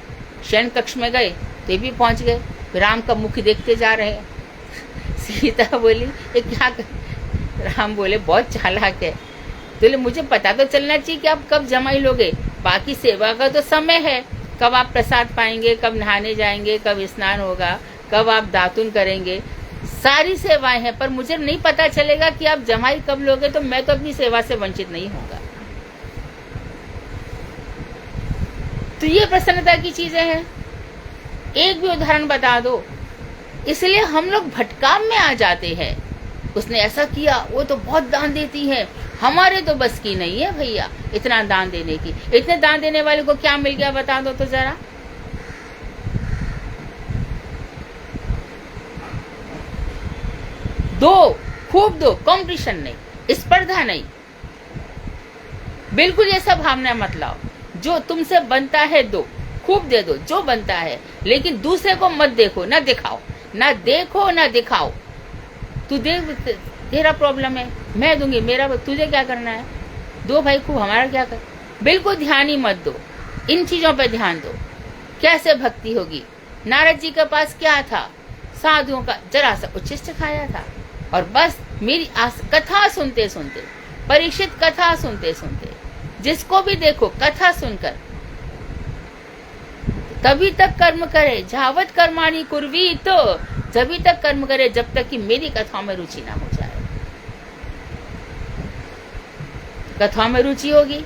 A: शयन कक्ष में गए तो भी पहुंच गए, राम का मुख देखते जा रहे हैं। सीता बोली ये क्या कर? राम बोले बहुत चालाक है। तो मुझे पता तो चलना चाहिए कि आप कब जमाई लोगे, बाकी सेवा का तो समय है, कब आप प्रसाद पाएंगे, कब नहाने जाएंगे, कब स्नान होगा, कब आप दातुन करेंगे, सारी सेवाएं हैं, पर मुझे नहीं पता चलेगा कि आप जमाई कब लोगे, तो मैं तो अपनी सेवा से वंचित नहीं होगा। तो ये प्रसन्नता की चीजें हैं। एक भी उदाहरण बता दो। इसलिए हम लोग भटकाव में आ जाते हैं। उसने ऐसा किया, वो तो बहुत दान देती है, हमारे तो बस की नहीं है भैया इतना दान देने की। इतने दान देने वाले को क्या मिल गया बता दो तो जरा। दो, खूब दो, कंपटीशन नहीं, स्पर्धा नहीं, बिल्कुल ये सब भावना मत लाओ। जो तुमसे बनता है दो, खूब दे दो जो बनता है, लेकिन दूसरे को मत देखो, ना दिखाओ, ना देखो ना दिखाओ। तू देख, तेरा प्रॉब्लम है, मैं दूंगी, मेरा, तुझे क्या करना है, दो भाई खूब, हमारा क्या कर। बिल्कुल ध्यान ही मत दो, इन चीजों पे ध्यान दो। कैसे भक्ति होगी। नारद जी के पास क्या था, साधुओं का जरा सा उच्छिष्ट खाया था, और बस मेरी कथा सुनते सुनते, परीक्षित कथा सुनते सुनते, जिसको भी देखो कथा सुनकर, तभी तक कर्म करे, झावत कर्माणि कुर्वी, तो जभी तक कर्म करे जब तक कि मेरी कथाओं में रुचि ना हो जाए। कथाओं में रुचि होगी,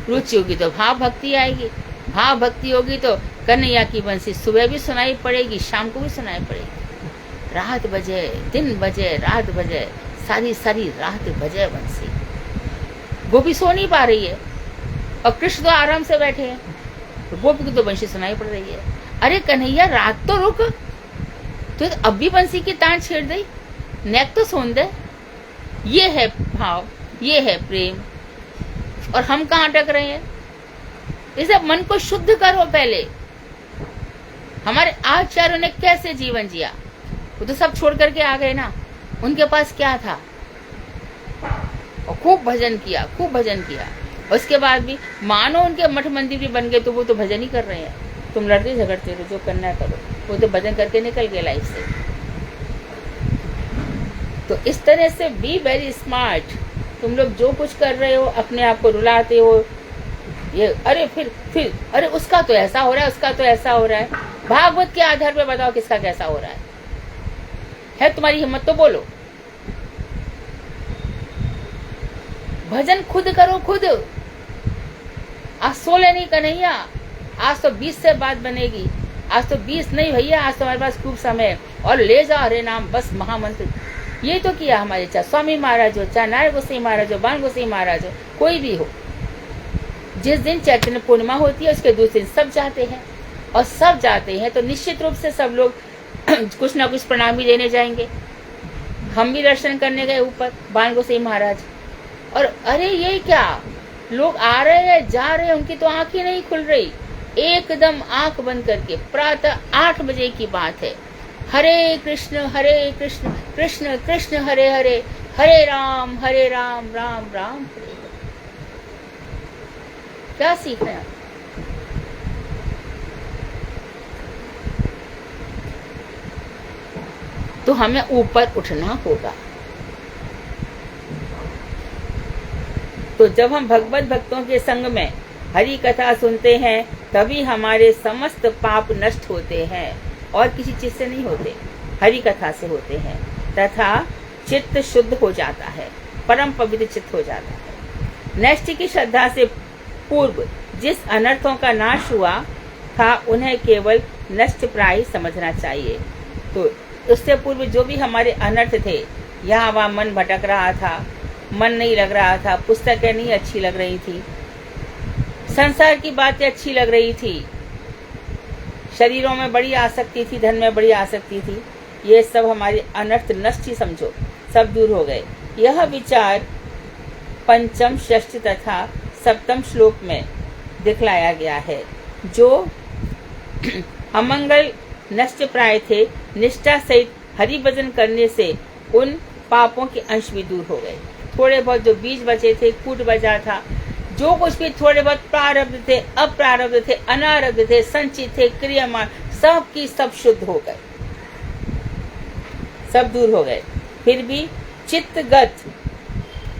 A: रुचि होगी तो भाव भक्ति आएगी, भाव भक्ति होगी तो कन्हैया की बंसी सुबह भी सुनाई पड़ेगी, शाम को भी सुनाई पड़ेगी, रात बजे, दिन बजे, रात बजे, सारी सारी रात बजे बंसी। गोपी सो नहीं पा रही है और कृष्ण तो आराम से बैठे हैं, तो गोपी को तो बंसी सुनाई पड़ रही है। अरे कन्हैया रात तो रुक, तो अब भी बंसी की तान छेड़ दी, नेक तो सुन दे। ये है भाव, ये है प्रेम, और हम कहाँ अटक रहे हैं। इसे मन को शुद्ध करो पहले। हमारे आचार्यों ने कैसे जीवन जिया, वो तो सब छोड़ करके आ गए ना, उनके पास क्या था, और खूब भजन किया, खूब भजन किया। उसके बाद भी मानो उनके मठ मंदिर भी बन गए, तो वो तो भजन ही कर रहे हैं। तुम लड़ते झगड़ते रहो, जो करना है करो, वो तो भजन करके निकल गए लाइफ से। तो इस तरह से बी वेरी स्मार्ट। तुम लोग जो कुछ कर रहे हो, अपने आप को रुलाते हो, ये अरे फिर अरे उसका तो ऐसा हो रहा है, उसका तो ऐसा हो रहा है। भागवत के आधार पे बताओ किसका कैसा हो रहा है तुम्हारी हिम्मत तो बोलो। भजन खुद करो, खुद। आज 16 नहीं कन्हैया, आज तो 20 से बात बनेगी। आज तो 20 नहीं भैया, आज तो हमारे पास खूब समय है, और ले जाओ हरे नाम बस महामंत्र। ये तो किया हमारे, चाहे स्वामी महाराज हो, चाहे नारायण गोसाई महाराज हो, बाण गोसाई महाराज हो, कोई भी हो। जिस दिन चैतन्य पूर्णिमा होती है उसके दूसरे दिन सब जाते हैं, और सब जाते हैं तो निश्चित रूप से सब लोग कुछ ना कुछ प्रणाम भी देने जाएंगे। हम भी दर्शन करने गए ऊपर बाण गोसाई महाराज, और अरे ये क्या, लोग आ रहे हैं जा रहे हैं, उनकी तो आंख ही नहीं खुल रही, एकदम आंख बंद करके। प्रातः 8 बजे की बात है। हरे कृष्ण कृष्ण कृष्ण हरे हरे, हरे राम राम राम हरे हरे। क्या सीख रहे हैं? तो हमें ऊपर उठना होगा। तो जब हम भगवत भक्तों के संग में हरि कथा सुनते हैं, तभी हमारे समस्त पाप नष्ट होते हैं, और किसी चीज से नहीं होते, हरि कथा से होते हैं, तथा चित्त शुद्ध हो जाता है, परम पवित्र चित्त हो जाता है। नैष्ठिक की श्रद्धा से पूर्व जिस अनर्थों का नाश हुआ था, उन्हें केवल नष्ट प्राय समझना चाहिए। तो उससे पूर्व जो भी हमारे अनर्थ थे, यहाँ वहाँ मन भटक रहा था, मन नहीं लग रहा था, पुस्तकें नहीं अच्छी लग रही थी, संसार की बातें अच्छी लग रही थी, शरीरों में बड़ी आसक्ति थी, धन में बड़ी आसक्ति थी, ये सब हमारे अनर्थ नष्ट ही समझो, सब दूर हो गए। यह विचार 5म, 6ठ तथा 7म श्लोक में दिखलाया गया है। जो अमंगल नष्ट प्राय थे, निष्ठा सहित हरि भजन करने से उन पापों के अंश भी दूर हो गए। थोड़े बहुत जो बीज बचे थे, कूट बचा था, जो कुछ भी थोड़े बहुत प्रारब्ध थे, अप्रारब्ध थे, अनारब्ध थे, संचित थे, क्रियामान, सब की सब शुद्ध हो गए, सब दूर हो गए। फिर भी चित्तगत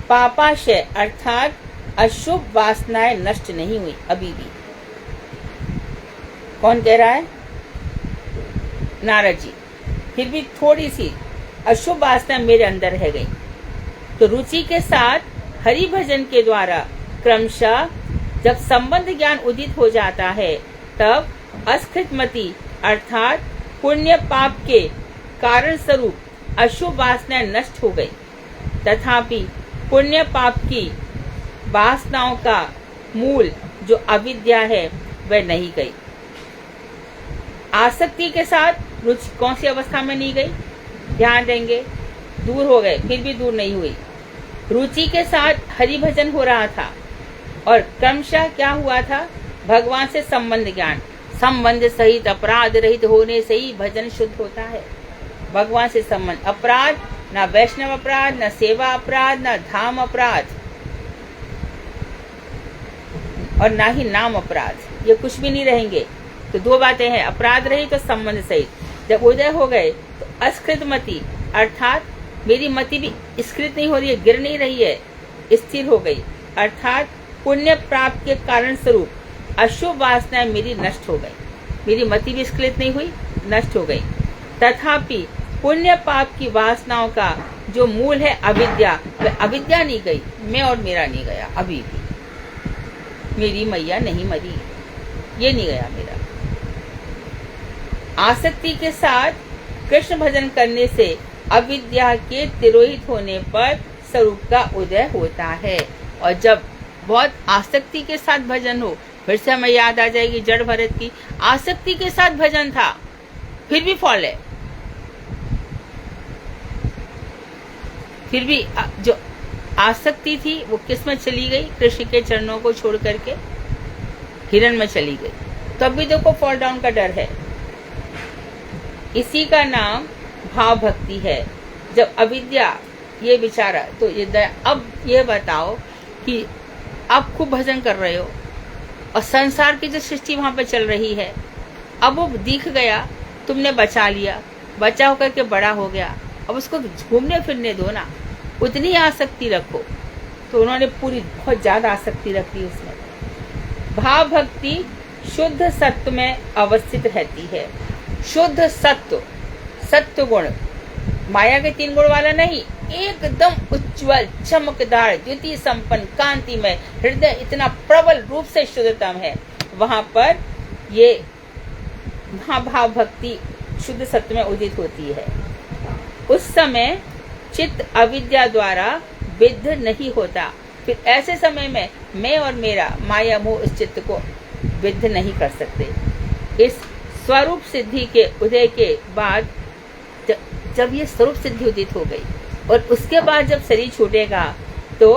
A: पापाशय अर्थात अशुभ वासनाएं नष्ट नहीं हुई अभी भी। कौन कह रहा है? नारद जी। फिर भी थोड़ी सी अशुभ वासना मेरे अंदर रह गई। तो रुचि के साथ हरि भजन के द्वारा क्रमशः जब संबंध ज्ञान उदित हो जाता है, तब अस्कृतमति अर्थात पुण्य पाप के कारण स्वरूप अशुभ वासनाएं नष्ट हो गई। तथापि पुण्य पाप की वासनाओं का मूल जो अविद्या है वह नहीं गई। आसक्ति के साथ रुचि कौन सी अवस्था में नहीं गई? ध्यान देंगे, दूर हो गए फिर भी दूर नहीं हुई। रुचि के साथ हरि भजन हो रहा था और क्रमशः क्या हुआ था? भगवान से संबंध ज्ञान, संबंध सहित अपराध रहित होने से ही भजन शुद्ध होता है। भगवान से संबंध, अपराध ना वैष्णव अपराध, ना सेवा अपराध, ना धाम अपराध और ना ही नाम अपराध, ये कुछ भी नहीं रहेंगे। तो दो बातें हैं, अपराध रहित और संबंध सहित। जब उदय हो गए तो अस्कृत मति, अर्थात मेरी मति भी स्खलित नहीं हो रही है, गिर नहीं रही है, स्थिर हो गई। अर्थात पुण्य प्राप्त के कारण स्वरूप अशुभ वासनाएं मेरी नष्ट हो गई। मेरी मति भी स्खलित नहीं हुई, नष्ट हो गई। तथापि पुण्य पाप की वासनाओं का जो मूल है अविद्या, वह अविद्या नहीं गई, मैं और मेरा नहीं गया। अभी भी मेरी मैया नहीं मरी, ये नहीं गया मेरा। आसक्ति के साथ कृष्ण भजन करने से अविद्या के तिरोहित होने पर स्वरूप का उदय होता है। और जब बहुत आसक्ति के साथ भजन हो, फिर से हमें याद आ जाएगी जड़ भरत की, आसक्ति के साथ भजन था फिर भी फॉल है। फिर भी जो आसक्ति थी वो किस में चली गई? कृष्ण के चरणों को छोड़ करके हिरण में चली गई। तब भी देखो फॉल डाउन का डर है। इसी का नाम भाव भक्ति है। जब अविद्या ये विचारा तो ये दया। अब ये बताओ कि आप खूब भजन कर रहे हो और संसार की जो सृष्टि वहां पे चल रही है, अब वो दिख गया, तुमने बचा लिया, बचा होकर के बड़ा हो गया, अब उसको घूमने फिरने दो ना, उतनी आसक्ति रखो। तो उन्होंने पूरी बहुत ज्यादा आसक्ति रखी उसमें। भाव भक्ति शुद्ध सत्व में अवस्थित रहती है। शुद्ध सत्व, सत्व गुण, माया के 3 गुण वाला नहीं, एकदम उज्ज्वल चमकदार द्युति संपन्न कांतिमय हृदय इतना प्रबल रूप से शुद्धतम है। वहां पर ये भाव भक्ति शुद्ध सत्व में उदित होती है। उस समय चित्त अविद्या द्वारा विद्ध नहीं होता। फिर ऐसे समय में मैं और मेरा माया मोह इस चित्त को विद्ध नहीं कर सकते। इस स्वरूप सिद्धि के उदय के बाद जब ये स्वरूप सिद्धि उदित हो गई और उसके बाद जब शरीर छूटेगा तो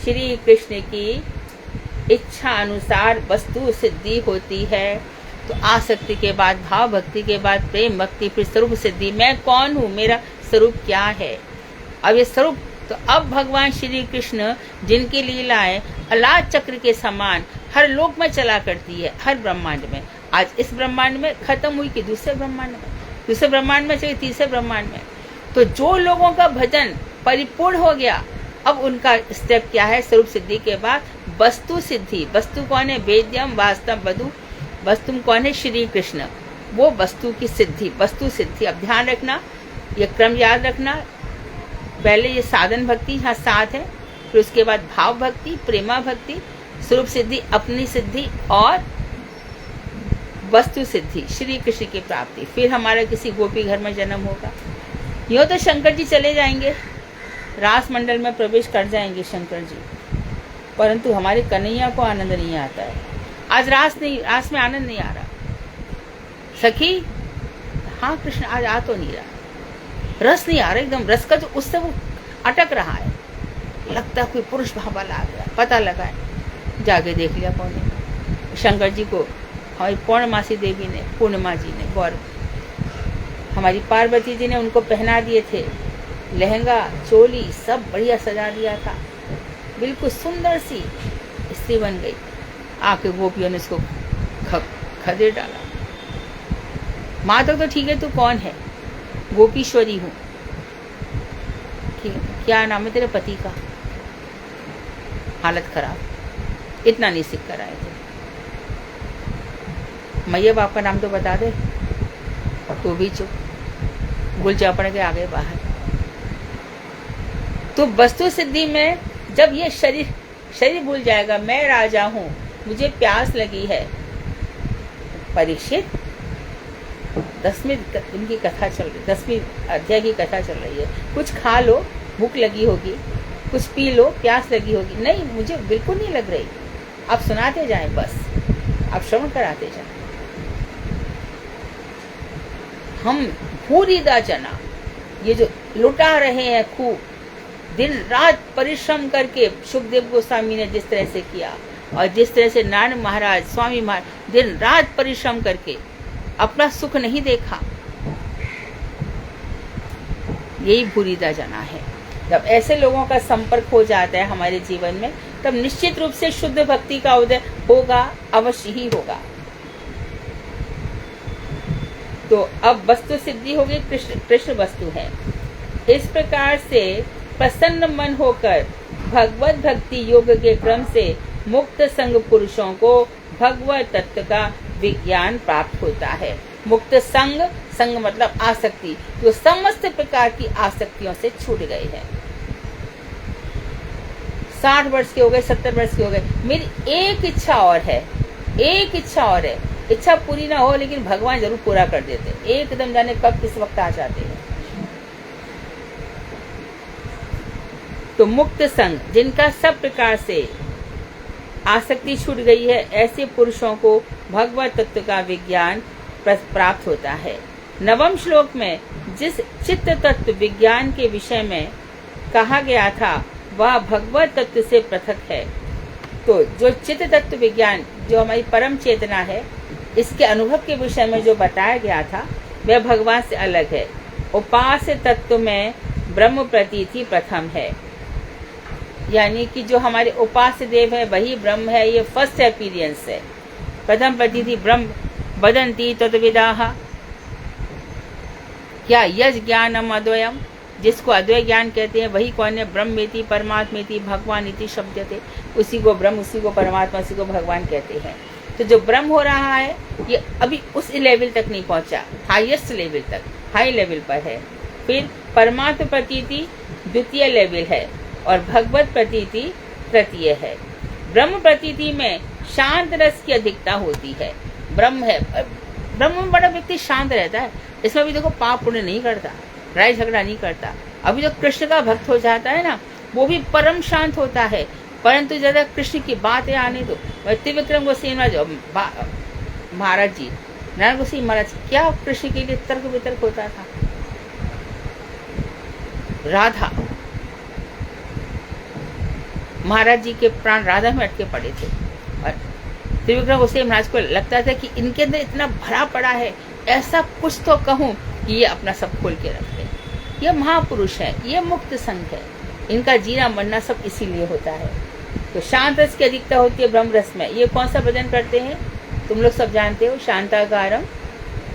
A: श्री कृष्ण की इच्छा अनुसार वस्तु सिद्धि होती है। तो आसक्ति के बाद भाव भक्ति के बाद प्रेम भक्ति, फिर स्वरूप सिद्धि। मैं कौन हूँ, मेरा स्वरूप क्या है? अब ये स्वरूप, तो अब भगवान श्री कृष्ण जिनकी लीलाएं अलाद चक्र के समान हर लोक में चला करती है, हर ब्रह्मांड में। आज इस ब्रह्मांड में खत्म हुई कि दूसरे ब्रह्मांड में, दूसरे ब्रह्मांड में चाहिए तीसरे ब्रह्मांड में। तो जो लोगों का भजन परिपूर्ण हो गया, अब उनका स्टेप क्या है? स्वरूप सिद्धि के बाद वस्तु सिद्धि। वस्तु कौन है? वेद्यम वास्तव वधु। वस्तु कौन है? श्री कृष्ण। वो वस्तु की सिद्धि, वस्तु सिद्धि। अब ध्यान रखना, ये क्रम याद रखना। पहले ये साधन भक्ति यहाँ 7 है, फिर उसके बाद भाव भक्ति, प्रेमा भक्ति, स्वरूप सिद्धि, अपनी सिद्धि और वस्तु सिद्धि, श्री कृष्ण की प्राप्ति। फिर हमारा किसी गोपी घर में जन्म होगा। यूँ तो शंकर जी चले जाएंगे, रास मंडल में प्रवेश कर जाएंगे शंकर जी, परंतु हमारे कन्हैया को आनंद नहीं आता है। आज रास में आनंद नहीं आ रहा। सखी, हाँ कृष्ण आज आ तो नहीं रहा, रस नहीं आ रहा, एकदम रस का जो उससे वो अटक रहा है। लगता कोई पुरुष भाव वाला आ गया, पता लगा है, जाके देख लिया पौने शंकर जी को। हमारी पूर्णमासी देवी ने, पूर्णिमा जी ने, गौर हमारी पार्वती जी ने उनको पहना दिए थे लहंगा, चोली, सब बढ़िया सजा दिया था। बिल्कुल सुंदर सी स्त्री बन गई। आके गोपियों ने इसको खदेड़ डाला। माँ तो ठीक है, तू कौन है? गोपीश्वरी हूँ। ठीक है, क्या नाम है तेरे पति का? हालत खराब, इतना नहीं सीख कर आए थे। मैया बाप का नाम तो बता दे, तो भी चुप, गुल चापड़ के आ गए बाहर। तो वस्तु सिद्धि में जब ये शरीर भूल जाएगा, मैं राजा हूं, मुझे प्यास लगी है। परीक्षित 10वीं दिन की कथा चल रही, 10वीं अध्याय की कथा चल रही है, कुछ खा लो, भूख लगी होगी, कुछ पी लो, प्यास लगी होगी। नहीं, मुझे बिल्कुल नहीं लग रही। आप सुनाते जाएं, बस आप श्रवण कराते जाएं। हम भूरिदा जना, ये जो लुटा रहे हैं खूब, दिन रात परिश्रम करके सुखदेव गोस्वामी ने जिस तरह से किया, और जिस तरह से नारायण महाराज, स्वामी महाराज दिन रात परिश्रम करके अपना सुख नहीं देखा, यही भूरिदा जना है। जब ऐसे लोगों का संपर्क हो जाता है हमारे जीवन में, तब निश्चित रूप से शुद्ध भक्ति का उदय होगा, अवश्य ही होगा। तो अब वस्तु सिद्धि हो गई, कृष्ण वस्तु है। इस प्रकार से प्रसन्न मन होकर भगवत भक्ति योग के क्रम से मुक्त संग पुरुषों को भगवत तत्व का विज्ञान प्राप्त होता है। मुक्त संग, संग मतलब आसक्ति, जो समस्त प्रकार की आसक्तियों से छूट गए हैं। 60 वर्ष के हो गए, 70 वर्ष के हो गए, मेरी एक इच्छा और है, एक इच्छा और है। इच्छा पूरी ना हो लेकिन भगवान जरूर पूरा कर देते, एकदम जाने कब किस वक्त आ जाते हैं। तो मुक्त संग, जिनका सब प्रकार से आसक्ति छूट गई है, ऐसे पुरुषों को भगवत तत्व का विज्ञान प्राप्त होता है। 9वें श्लोक में जिस चित्त तत्व विज्ञान के विषय में कहा गया था, वह भगवत तत्व से पृथक है। तो जो चित्त तत्व विज्ञान, जो हमारी परम चेतना है, इसके अनुभव के विषय में जो बताया गया था, वह भगवान से अलग है। उपास्य तत्व में ब्रह्म प्रतीति प्रथम है, यानी कि जो हमारे उपास्य देव है वही ब्रह्म है, ये फर्स्ट एक्सपीरियंस है। प्रथम प्रतीति ब्रह्म वदन्ति तत्विदाः, क्या यज ज्ञानम अद्वयम, जिसको अद्वय ज्ञान कहते हैं, वही कौन है? ब्रह्मेति परमात्मेति भगवानिति शब्दते, उसी को ब्रह्म, उसी को परमात्मा, उसी को भगवान कहते हैं। तो जो ब्रह्म हो रहा है, ये अभी उस लेवल तक नहीं पहुंचा, हाईएस्ट लेवल तक, हाई लेवल पर है। फिर परमात्मा प्रतीति द्वितीय लेवल है, और भगवत प्रतीति तृतीय है। ब्रह्म प्रतीति में शांत रस की अधिकता होती है। ब्रह्म है, ब्रह्म में बड़ा व्यक्ति शांत रहता है, इसमें भी देखो पाप पुण्य नहीं करता, लड़ाई झगड़ा नहीं करता। अभी जो कृष्ण का भक्त हो जाता है ना, वो भी परम शांत होता है, परंतु ज्यादा कृष्ण की बातें आने दो। त्रिविक्रम गोस्वामी महाराज जी, नारायण गोस्वामी महाराज, क्या कृष्ण के लिए तर्क वितर्क होता था। राधा, महाराज जी के प्राण राधा में अटके पड़े थे, और त्रिविक्रम गोस्वामी महाराज को लगता था कि इनके अंदर इतना भरा पड़ा है, ऐसा कुछ तो कहूं कि ये अपना सब खोल के रख ले। ये महापुरुष है, ये मुक्त संघ है, इनका जीना मरना सब इसीलिए होता है। तो शांत रस की अधिकता होती है ब्रह्म रस में। ये कौन सा भजन करते हैं, तुम लोग सब जानते हो, शांताकारम।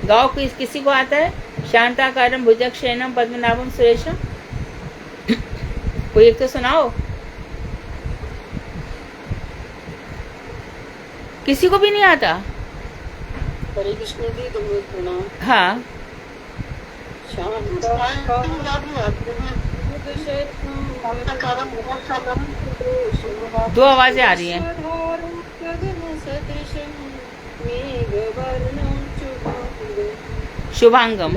A: गाओ किसी को आता है? शांताकारम भुजगशयनम पद्मनाभम सुरेशम। कोई एक तो सुनाओ। किसी को भी नहीं आता?
B: हरे कृष्ण दी प्रणाम।
A: हाँ, दो आवाजें आ रही हैं। शुभांगम,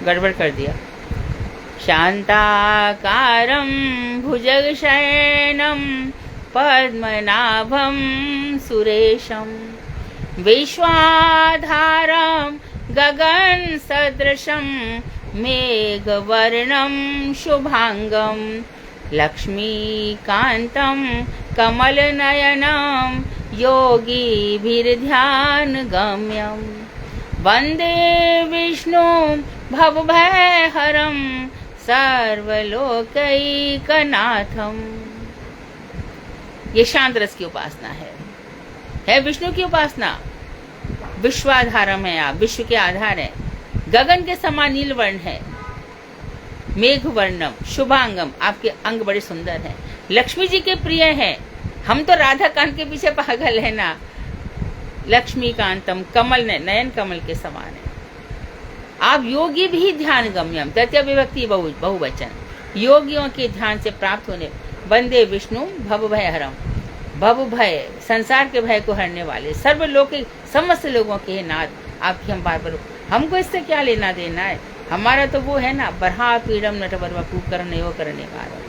A: गड़बड़ कर दिया। शांताकारं भुजगशयनं पद्मनाभं सुरेशं विश्वाधारं गगन सदृशं मेघवर्णं शुभांगं लक्ष्मीकान्तं कमलनयनं योगिभिर्ध्यानगम्यं वन्दे विष्णुं भवभयहरं सर्वलोकैकनाथम। ये शांत रस की उपासना है विष्णु की उपासना। विश्वाधारम है, आप विश्व के आधार है। गगन के समान नील वर्ण है। मेघ वर्णम शुभांगम, आपके अंग बड़े सुंदर हैं। लक्ष्मी जी के प्रिय हैं। हम तो राधा कांत के पीछे पागल है ना। लक्ष्मीकांतम, कमल नयन कमल के समान है। आप योगी भी ध्यान गम्यम, तृतीय विभक्ति बहुवचन, योगियों के ध्यान से प्राप्त होने। वंदे विष्णु भवभयहरम, भव भय, संसार के भय को हरने वाले, सर्वलोकी समस्त लोगों के नाथ, आपकी हम बार बार, हमको इससे क्या लेना देना है, हमारा तो वो है ना, बरहा पीड़म नटवर वपु करने वो करने वाला।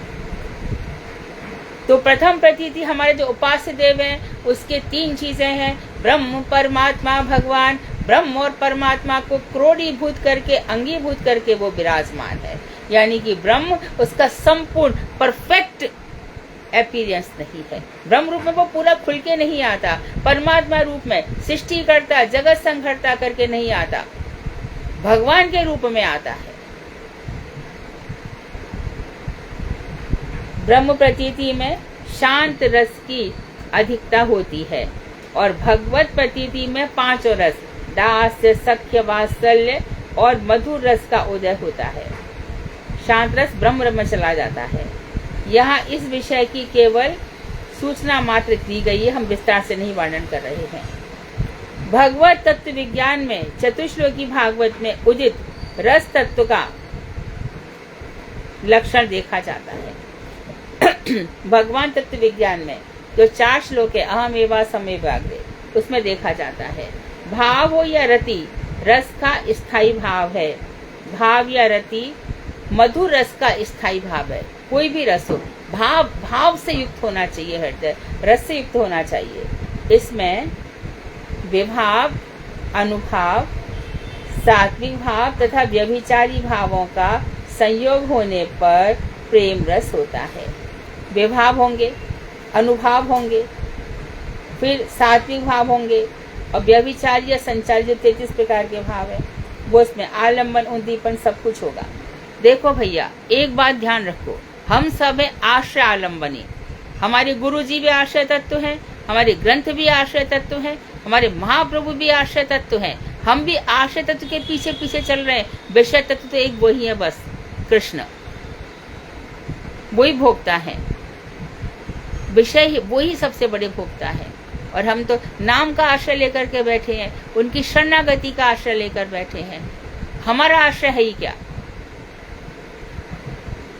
A: तो प्रथम प्रतीति हमारे जो उपास्य देव हैं उसके 3 चीजें हैं, ब्रह्म परमात्मा भगवान। ब्रह्म और परमात्मा को क्रोडीभूत करके, अंगीभूत करके वो विराजमान है, यानी कि ब्रह्म उसका संपूर्ण परफेक्ट अपीयरेंस नहीं है। ब्रह्म रूप में वो पूरा खुल के नहीं आता, परमात्मा रूप में सृष्टि करता, जगत संघर्ता करके नहीं आता, भगवान के रूप में आता है। ब्रह्म प्रतीति में शांत रस की अधिकता होती है और भगवत प्रतीति में 5 रस, दास्य, सख्य, वात्सल्य और मधुर रस का उदय होता है। शांत रस ब्रह्म में चला जाता है। यहाँ इस विषय की केवल सूचना मात्र दी गई है, हम विस्तार से नहीं वर्णन कर रहे हैं। भगवत तत्व विज्ञान में चतुश्लोकी भागवत में उदित रस तत्व का लक्षण देखा जाता है। भगवान तत्व विज्ञान में जो 4 श्लोक है, अहम एवा समेवाग्रे, उसमें देखा जाता है भाव हो या रति, रस का स्थायी भाव है। भाव या रति मधुर रस का स्थायी भाव है। कोई भी रस हो, भाव से युक्त होना चाहिए, हृदय रस से युक्त होना चाहिए। इसमें विभाव, अनुभाव, सात्विक भाव तथा व्यभिचारी भावों का संयोग होने पर प्रेम रस होता है। विभाव होंगे, अनुभाव होंगे, फिर सात्विक भाव होंगे और व्यभिचारी या संचारी जो 33 प्रकार के भाव है वो इसमें आलम्बन, उद्दीपन सब कुछ होगा। देखो भैया, एक बात ध्यान रखो, हम सब हैं आश्रय आलम्बनी। हमारे गुरु जी भी आश्रय तत्व हैं, हमारे ग्रंथ भी आश्रय तत्व हैं, हमारे महाप्रभु भी आश्रय तत्व हैं। हम भी आश्रय तत्व के पीछे पीछे चल रहे हैं। विषय तत्व तो एक वही है, बस कृष्ण, वही भोक्ता है। विषय वही सबसे बड़े भोक्ता है और हम तो नाम का आश्रय लेकर के बैठे हैं, उनकी शरणागति का आश्रय लेकर बैठे हैं। हमारा आश्रय है ही क्या?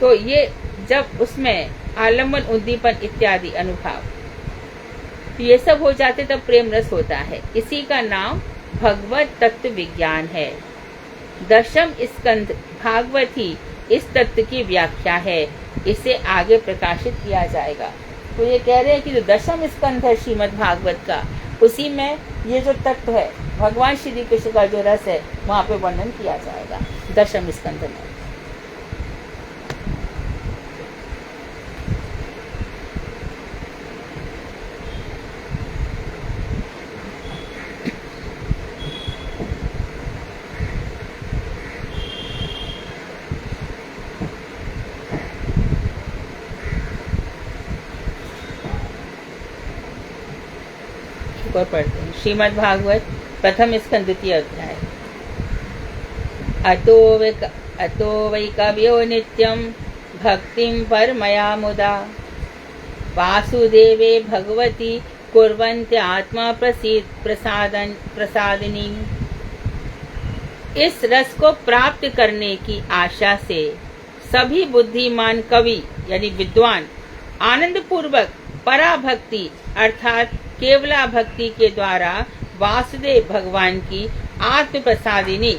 A: तो ये जब उसमें आलम्बन, उद्दीपन इत्यादि अनुभव ये सब हो जाते तब प्रेम रस होता है। इसी का नाम भगवत तत्व विज्ञान है। 10वें स्कंध भागवत ही इस तत्व की व्याख्या है, इसे आगे प्रकाशित किया जाएगा। तो ये कह रहे हैं कि जो 10वां स्कंध है श्रीमद् भागवत का, उसी में ये जो तत्व है भगवान श्री कृष्ण का जो रस है वहाँ पे वर्णन किया जाएगा 10वें स्कंध में। और पढ़ते हैं श्रीमद् भागवत प्रथम स्कंद 2 अध्याय। अतो वै कवयो नित्यं भक्तिं परमया मुदा वासुदेवे भगवती कुर्वन्ति आत्मा प्रसादिनी। इस रस को प्राप्त करने की आशा से सभी बुद्धिमान कवि यानी विद्वान आनंद पूर्वक पराभक्ति अर्थात केवला भक्ति के द्वारा वासुदेव भगवान की आत्म प्रसादिनी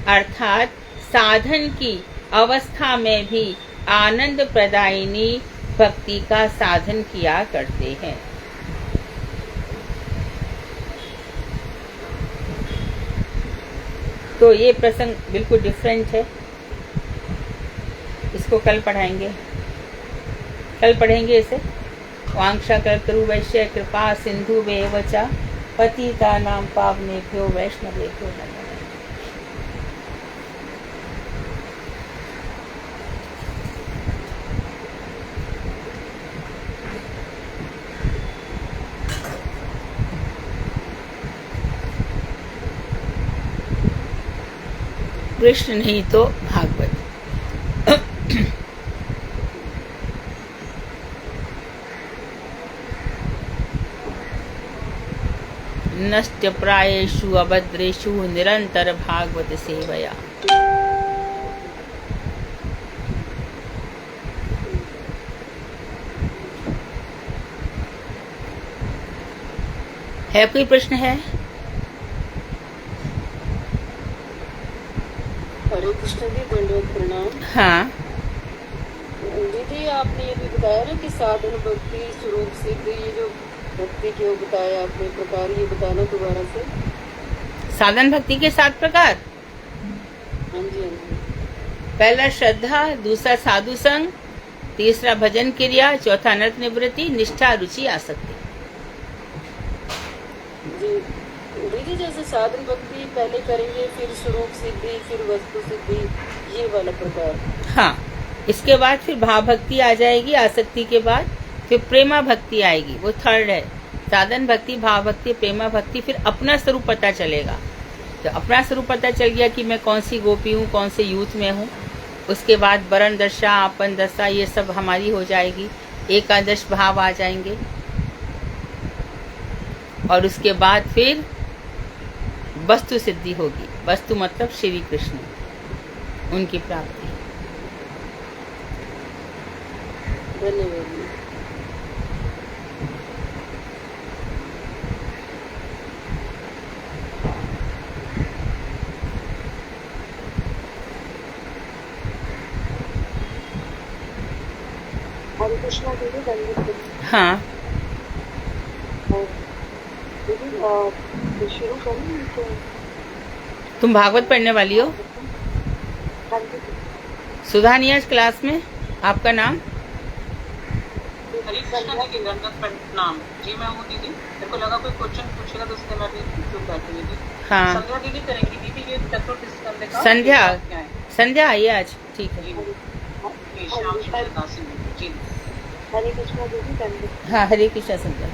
A: अर्थात साधन की अवस्था में भी आनंद प्रदायिनी भक्ति का साधन किया करते हैं। तो ये प्रसंग बिल्कुल डिफरेंट है, इसको कल पढ़ाएंगे, कल पढ़ेंगे इसे। वांक्षा कल्पतरु वैश्य कृपा सिंधु वेव च पतितानां पावनेभ्यो वैष्णवेभ्यो नमः। कृष्ण नहीं तो भागवत। नष्ट प्रायेषु अभद्रेषु निरंतर भागवत सेवया। है कोई प्रश्न है?
B: हरे कृष्ण जी, दंडवत प्रणाम।
A: हाँ,
B: दीदी आपने ये भी बताया ना कि साधन भक्ति स्वरूप सिद्ध, ये जो भक्ति की वो बताया आपने प्रकार, ये बताना दोबारा से।
A: साधन भक्ति के 7 प्रकार।
B: हाँ जी, हाँ जी।
A: पहला श्रद्धा, दूसरा साधु संग, तीसरा भजन क्रिया, चौथा नरक निवृत्ति, निष्ठा, रुचि, आसक्ति।
B: जी दीदी, जैसे साधन भक्ति पहले करेंगे, फिर स्वरूप सिद्धि, फिर वस्तु सिद्धि, ये वाला प्रकार।
A: हाँ, इसके बाद फिर भाव भक्ति आ जाएगी, आसक्ति के बाद फिर प्रेमा भक्ति आएगी, वो थर्ड है। साधन भक्ति, भाव भक्ति, प्रेमा भक्ति, फिर अपना स्वरूप पता चलेगा। तो अपना स्वरूप पता चल गया कि मैं कौन सी गोपी हूँ, कौन से यूथ में हूँ। उसके बाद वरण दशा, आपन दशा, ये सब हमारी हो जाएगी। एकादश भाव आ जाएंगे और उसके बाद फिर वस्तु सिद्धि होगी। वस्तु मतलब श्री कृष्ण, उनकी प्राप्ति।
B: धन्यवाद। हरे कृष्णा दीदी, धन्यवाद।
A: हाँ,
B: दीदी शुरू करें तो?
A: तुम भागवत पढ़ने वाली हो?
B: हाँ जी।
A: सुधा नहीं आज क्लास में? आपका नाम?
C: हरे कृष्णा दीदी, दंडवत प्रणाम। जी मैं हूँ दीदी। मेरे को लगा कोई क्वेश्चन पूछेगा तो उसके मैं भी चुप बैठी दीदी।
A: हाँ,
C: संध्या दीदी करेंगी दीदी ये चतुर्थ स्कंद का।
A: संध्या,
C: क्या है?
A: संध्या आइए आज, ठीक है।
C: जी श्याम सुंदर दास जी।
B: हरे कृष्णा दीदी, धन्यवाद।
A: हाँ, हरे कृष्णा संध्या।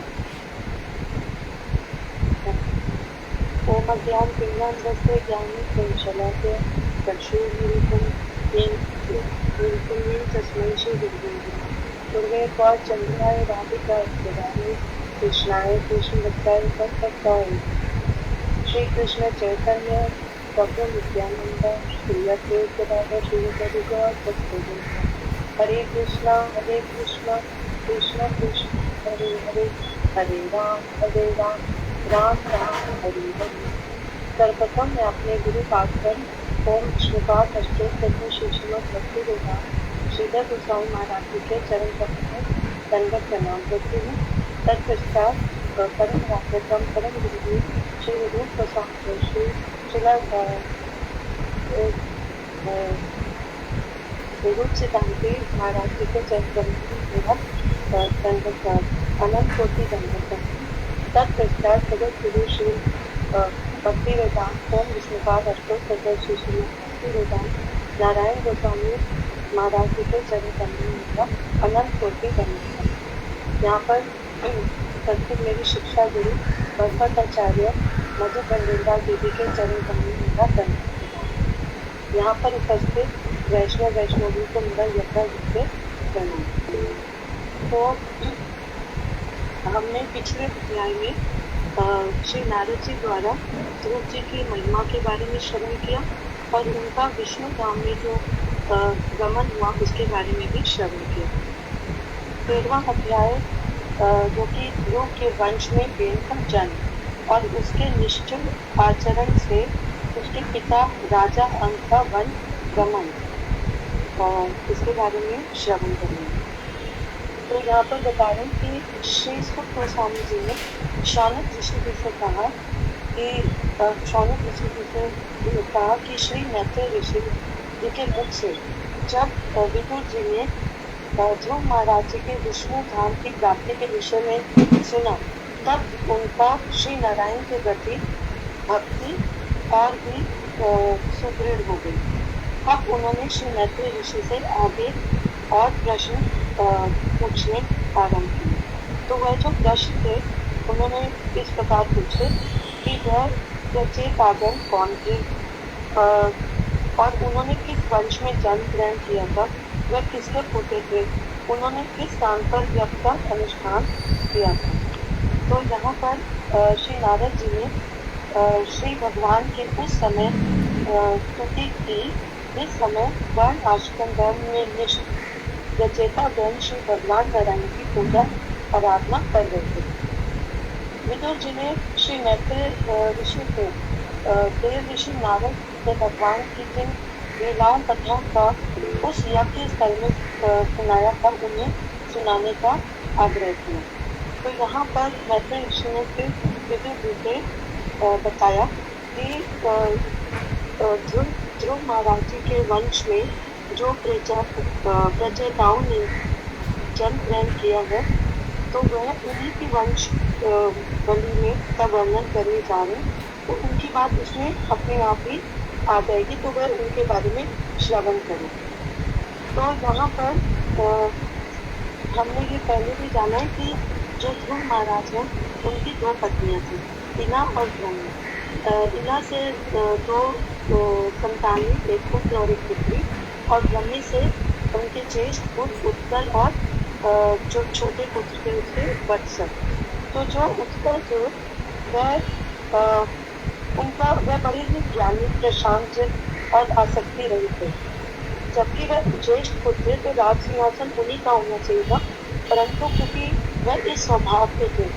B: ओम अज्ञान पिंडांडस्य ज्ञानी कौशलास्य चक्षुर्मीलितं येन तस्मै श्रीगुरुवे नमः। पूर्वे चंद्राय राधिकाय प्रदाय कृष्णाय कृष्णभक्ताय तत्भक्ताय श्री कृष्ण चैतन्य प्रभु नित्यानंद श्री अद्वैत गदाधर श्रीवासादि गौर। हरे कृष्णा कृष्ण कृष्ण हरे हरे, हरे राम राम राम हरे हरे। सर्वप्रथम मैं अपने गुरु पाठ पर ओम विष्णुपाद अष्टोत्तर शिष्यमत भक्ति वेदांत श्रीधर गोस्वामी महाराज जी के चरण कमल में दंडवत प्रणाम करती हूँ। तत्पश्चात परम राष्ट्रम परम गुरु श्री रूप गोस्वामी श्री शिला रूप सिद्धांति महाराज जी के चरण कमल में दंडवत अनंत कोटि दंडवत करती हूँ। तत्पश्चात जगत गुरु श्री भक्ति वेदांत ओम विष्णुपाद अष्टोत्तर शिष्य भक्ति वेदांत नारायण गोस्वामी महाराज जी के चरण कमल में अनंत कोटि दंडवत। यहाँ पर उपस्थित मेरी शिक्षा गुरु भगवताचार्य मधु बंडेला दीदी के चरण कमल में दंडवत। यहाँ पर उपस्थित वैष्णवी को मेरा यथा से प्रणाम। तो हमने पिछले अध्याय में श्री नारद जी द्वारा ध्रुव जी की महिमा के बारे में श्रवण किया और उनका विष्णु धाम में जो गमन हुआ उसके बारे में भी श्रवण किया। 13वां अध्याय जो कि ध्रुव के वंश में बेन का जन्म और उसके निश्चल आचरण से उसके पिता राजा अंक का वन गमन, इसके बारे में श्रवण करेंगे। तो यहाँ पर बता रहे हैं कि श्री सुख गोस्वामी जी ने शौनक ऋषि जी से कहा कि श्री मैत्रेय ऋषि जी के मुख से जब विदुर जी ने ध्रुव महाराज जी के विष्णु धाम की प्राप्ति के विषय में सुना, तब उनका श्री नारायण के प्रति भक्ति और भी सुदृढ़ हो गई। अब उन्होंने श्री मैत्रेय ऋषि से आगे और प्रश्न पूछने आरंभ किए। तो वह जो प्रश्न थे उन्होंने इस प्रकार पूछे कि वह रचयितागण कौन थे और उन्होंने किस वंश में जन्म ग्रहण किया था, वह किसके पुत्र थे, उन्होंने किस स्थान पर यज्ञ का अनुष्ठान किया था। तो यहाँ पर श्री नारद जी ने श्री भगवान के उस समय स्तुति की जिस समय वर्ण आश्रम धर्म में निष्ठ रचयितागण श्री भगवान नारायण की पूजा आराधना कर रहे थे। विदुर जी ने श्री मैत्रेय ऋषि को देव ऋषि नारद ने भगवान की जिन लीलाओं कथाओं का उस यज्ञ स्थल में सुनाया था उन्हें सुनाने का आग्रह किया। तो यहाँ पर मैत्रेय ऋषि ने फिर विदुर जी से बताया कि ध्रुव महाराज जी के वंश में जो प्रचेताओं ने जन्म ग्रहण किया है तो वह उन्हीं की वंश बलि में का वर्णन करने जा रहे हैं, तो उनकी बात उसमें अपने आप ही आ जाएगी, तो वह उनके बारे में श्रवण करें। तो यहाँ पर हमने ये पहले भी जाना है कि जो ध्रुव महाराज हैं उनकी दो पत्नियां थी, इला और ब्रह्मी। इला से दो संतान, एक पुत्र और एक पुत्री, और ब्रह्मी से उनके ज्येष्ठ पुत्र उत्कल और जो छोटे पुत्र थे उसके वत्सल। तो जो उत्कल थे वह बड़े ही ज्ञानी, प्रशांत और आसक्ति रहित थे, जबकि वह ज्येष्ठ पुत्र तो राज सिंहासन उन्हीं का होना चाहिए था, परंतु क्योंकि वह इस स्वभाव के थे,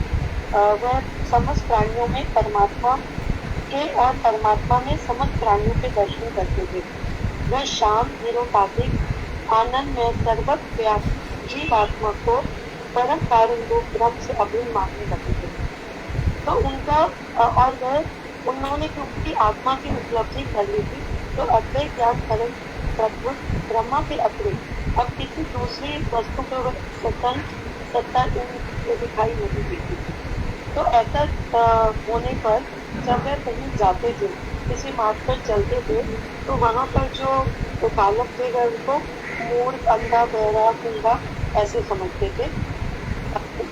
B: वह समस्त प्राणियों में परमात्मा के और परमात्मा में समस्त प्राणियों के दर्शन करते थे। वह शांत, निरुपाधिक, आनंद में सर्वत्र व्याप्त जीवात्मा को परम कारण रूप ब्रह्म से अभिन्न मानने लगे थे। तो उनका और वह उन्होंने क्योंकि आत्मा की उपलब्धि कर ली थी, तो अद्वैत ज्ञान परम तत्व ब्रह्मा के अतिरिक्त अब किसी दूसरी वस्तु को सत्ता उनको दिखाई नहीं देती। तो ऐसा होने पर जब वे कहीं जाते थे, किसी मार्ग पर चलते थे, तो वहाँ पर जो बालक थे वह उनको मूर्ख, अंधा, बहरा, गूंगा ऐसे समझते थे,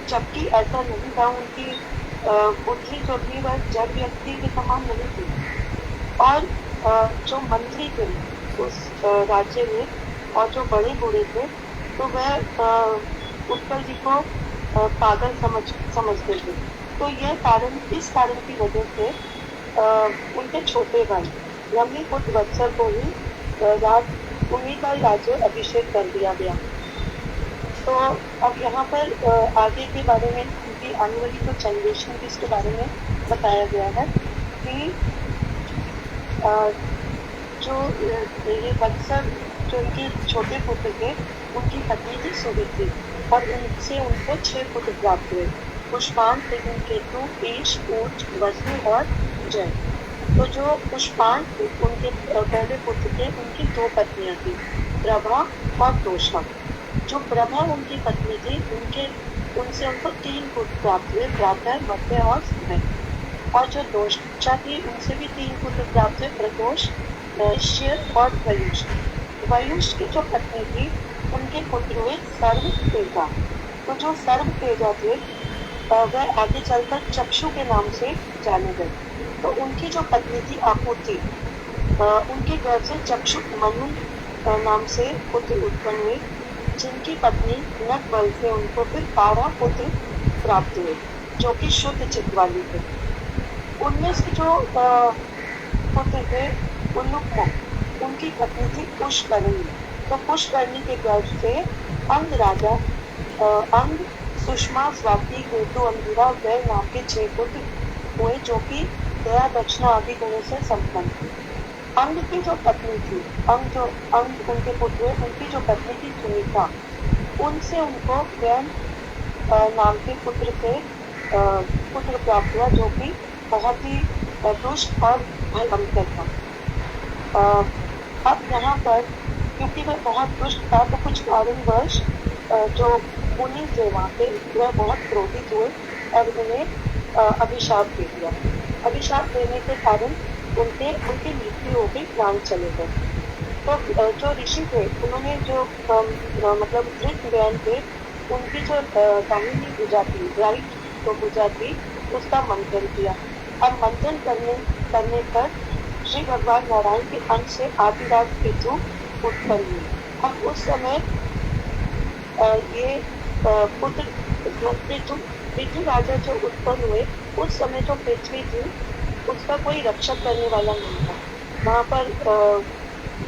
B: जबकि ऐसा नहीं था। उनकी बुद्धि जो थी वह जड़ व्यक्ति के समान नहीं थी। और जो मंत्री थे उस राज्य में और जो बड़े बूढ़े थे, तो वह उत्कल जी को पागल समझते थे। तो इस कारण की वजह से उनके छोटे भाई ब्रह्मी पुत्र वत्सल को ही उन्हीं का राज्य अभिषेक कर दिया गया। तो अब यहाँ पर आगे के बारे में, उनकी आने वाली जो जनरेशन थी इसके बारे में बताया गया है कि जो ये वत्सल जो उनके छोटे पुत्र थे उनकी पत्नी थी सुवित्री, और उनसे उनको 6 पुत्र प्राप्त हुए, पुष्पान, केतु, ईश, ऊर्ज, वसु और जय। तो जो पुष्पान उनके पहले पुत्र थे उनकी 2 पत्नियां थी, प्रभा और तोषा। जो प्रभा उनकी पत्नी थी उनसे उनको 3 पुत्र प्राप्त हुए, प्रातः, मध्य और समय। और जो दोषा थी उनसे भी 3 पुत्र प्राप्त हुए, प्रदोष, शिर और वयुष। वयुष की जो पत्नी थी उनके पुत्र हुए सर्व तेजा। तो जो सर्व तेजा थे वह आगे चलकर चक्षु के नाम से जाने गए। तो उनकी जो पत्नी थी आपूर्ति, उनके गर्भ से चक्षु मनु नाम से पुत्र उत्पन्न हुए, जिनकी पत्नी नट बल से उनको फिर 12 पुत्र प्राप्त हुए जो कि शुद्ध चित्त वाली थे। उनमें से जो पुत्र थे उल्लुक, उनकी पत्नी थी पुष्करणी। तो पुष्करणी के गर्भ से अंग राजा अंग, सुषमा, स्वाति, केतु, अंगिरा, वैर नाम के 6 पुत्र हुए जो कि दया, दक्षिणा आदि गुणों से संपन्न थे। अंग की जो पत्नी थी, अंग उनके पुत्र हुए, उनकी जो पत्नी थी सुनीता, उनसे उनको वैन नाम के पुत्र प्राप्त हुआ जो कि बहुत ही दुष्ट और भयंकर था। अब यहाँ पर क्योंकि वह बहुत दुष्ट था तो कुछ कारणवश जो मुनि थे वहाँ पे वह बहुत क्रोधित हुए और उन्हें अभिशाप दे दिया। अभिशाप देने के कारण उनकी मृत्यु हो गई, प्राण चले गए। तो जो ऋषि थे उन्होंने जो मतलब धृत बहन थे उनकी जो दाहिनी भुजा थी, राइट तो भुजा थी, उसका मंथन किया। अब मंथन करने पर श्री भगवान नारायण के अंश से आदिराज केतु उत्पन्न हुए। अब उस समय ये पुत्र पृथ्वी राजा जो उत्पन्न हुए, उस समय जो पृथ्वी थी उसका कोई रक्षक करने वाला नहीं था। वहाँ पर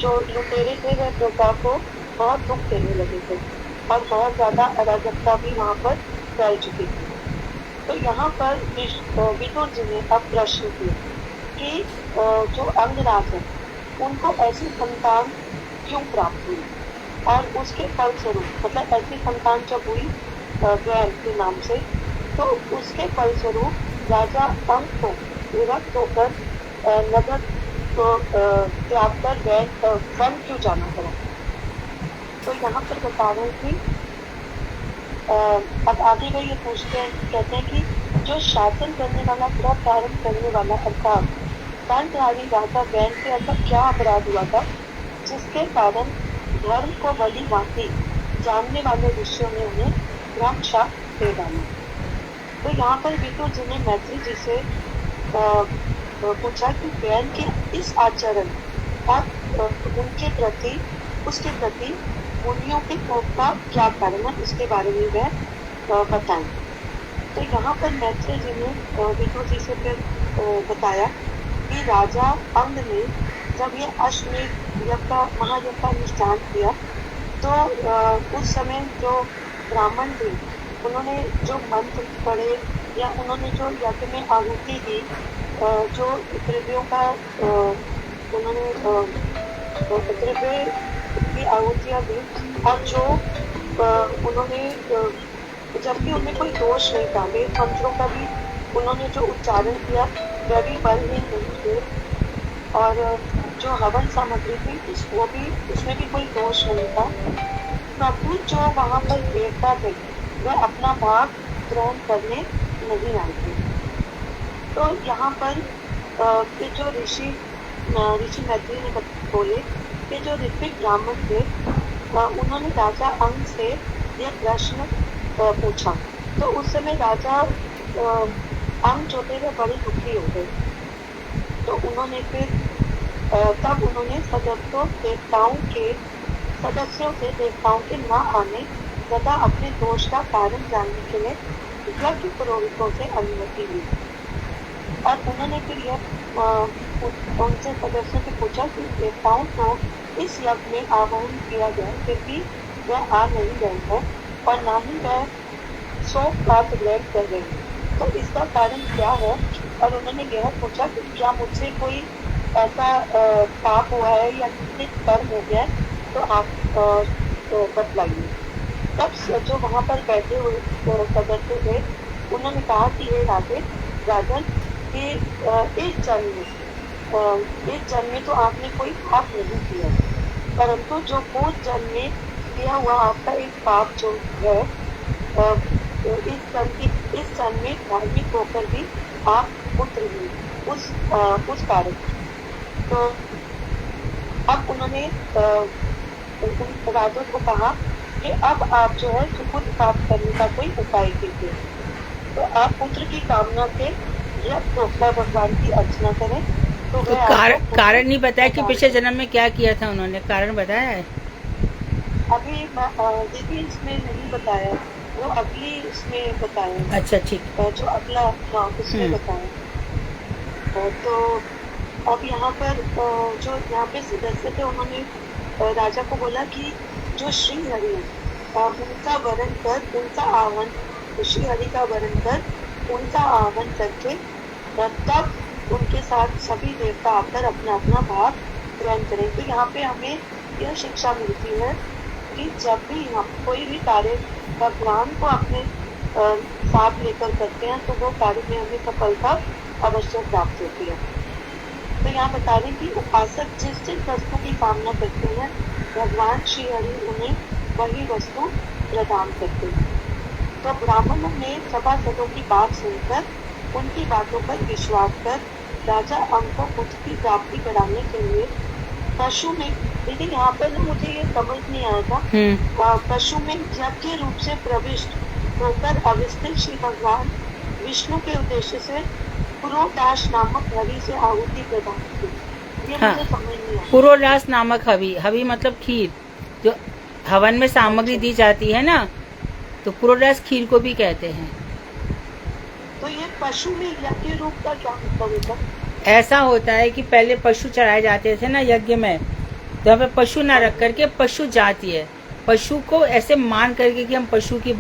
B: जो लुटेरे थे वह प्रजा को बहुत दुख देने लगे थे और बहुत ज्यादा अराजकता भी वहाँ पर फैल चुकी थी। तो यहाँ पर विदुर जी ने अब प्रश्न किया कि जो अंगराज है उनको ऐसी संतान क्यों प्राप्त हुई और उसके फलस्वरूप, मतलब ऐसी संतान जब हुई ग्रहण के नाम से, तो उसके फलस्वरूप राजा अंग को विरक्त होकर नगर को त्याग कर वन क्यों जाना पड़ा। तो यहाँ पर बता रहे हैं कि अब आगे वो ये पूछते हैं, कहते हैं कि जो शासन करने वाला, क्रम प्रारंभ करने वाला अर्थात कर्णधारी राजा वैन से ऐसा क्या अपराध हुआ था जिसके कारण धर्म को भली भांति जानने वाले ऋषियों ने उन्हें क्रमशः दे डाला। तो यहाँ पर विदुर जी ने मैत्री जी से पूछा कि वैन के इस आचरण और उनके प्रति, उसके प्रति मुनियों के कोप का क्या कारण है, उसके बारे में वह बताएं। तो यहाँ पर मैत्री जी ने विदुर जी से फिर बताया कि राजा अंग ने जब ये अश्वमेध यज्ञ का महायज्ञ का अनुष्ठान किया तो उस समय जो ब्राह्मण थे उन्होंने जो मंत्र पढ़े या उन्होंने जो यज्ञ में आहुति दी, जो द्रव्यों का उन्होंने द्रव्य की आहुतियाँ दी और जो उन्होंने, जबकि उनमें कोई दोष नहीं था, वेद मंत्रों का भी उन्होंने जो उच्चारण किया वह भी बलहीन नहीं थे और जो हवन सामग्री थी वो भी, उसमें भी कोई दोष नहीं था। प्रभु जो वहाँ पर देवता थे वह अपना भाग ग्रहण करने नहीं आए थे। तो यहाँ पर जो ऋषि मैत्री ने बोले कि जो ऋत्विक ब्राह्मण थे उन्होंने राजा अंग से यह प्रश्न पूछा। तो उस समय राजा अंग जो थे वह बड़े दुखी हो गए। तो उन्होंने फिर तब उन्होंने सदस्यों से देवताओं के न आने तथा अपने दोष का कारण जानने के लिए यज्ञ पुरोहितों से अनुमति ली और उन्होंने फिर यह उनसे सदस्यों से पूछा कि देवताओं को इस यज्ञ में आह्वान किया गया फिर भी वह आ नहीं रहे हैं और न ही वह 100 पात्र ग्रहण कर रहे हैं, तो इसका कारण क्या है। और उन्होंने यह पूछा कि क्या मुझसे कोई ऐसा पाप हुआ है या किसी कर्म हो गया है, तो आप बतलाइए। तब जो वहाँ पर बैठे हुए सदस्य थे उन्होंने कहा कि ये राजन कि इस जन्म में तो आपने कोई पाप नहीं किया, परंतु जो पूर्व जन्म में किया हुआ आपका एक पाप जो है इस जन्म में धार्मिक होकर भी आप पुत्र हुए उस कारण। तो अब उन्होंने राजा को कहा कि अब आप जो है सुपुत्र प्राप्त करने का कोई उपाय कीजिए। तो आप पुत्र की कामना से यह भगवान की अर्चना करें। तो
A: कारण नहीं बताया कि पिछले जन्म में क्या किया था, उन्होंने कारण बताया है?
B: अभी दीदी इसमें नहीं बताया, वो अगली इसमें बताया।
A: अच्छा ठीक,
B: जो अगला उसमें बताया। तो अब यहाँ पर जो यहाँ पे सदस्य थे उन्होंने राजा को बोला कि जो श्री हरि उनका वरण कर, उनका आह्वान, श्री हरि का वरण कर उनका आह्वान करके तब उनके साथ सभी देवता आकर अपना अपना भाग ग्रहण करें। तो यहाँ पे हमें यह शिक्षा मिलती है कि जब भी हम कोई भी कार्य भगवान को अपने साथ लेकर करते हैं तो वो कार्य में हमें सफलता अवश्य प्राप्त होती है। तो यहाँ बता रहे कि उपासक जिस वस्तु की कामना करते हैं भगवान श्री हरि उन्हें वही वस्तु प्रदान करते हैं। तो ब्राह्मणों ने सभासदों की बात सुनकर उनकी बातों पर विश्वास कर राजा अंग को पुत्र की प्राप्ति कराने के लिए पशु में, लेकिन यहाँ पर मुझे ये समझ नहीं आया था, पशु में यज्ञ रूप से प्रविष्ट होकर अवस्थित श्री भगवान विष्णु के उद्देश्य से पुरोडाश नामक हवि से आहुति प्रदान की। ये मुझे समझ नहीं आया।
A: पुरोडाश नामक हवि मतलब खीर, जो हवन में सामग्री दी जाती है ना, तो पुरोडाश खीर को भी कहते हैं।
B: तो ये पशु में यज्ञ रूप का क्या मतलब होता है?
A: ऐसा होता है कि पहले पशु चढ़ाए जाते थे ना यज्ञ में, तो यहाँ पे पशु ना रख करके पशु जाती है, पशु को ऐसे मान करके कि हम पशु की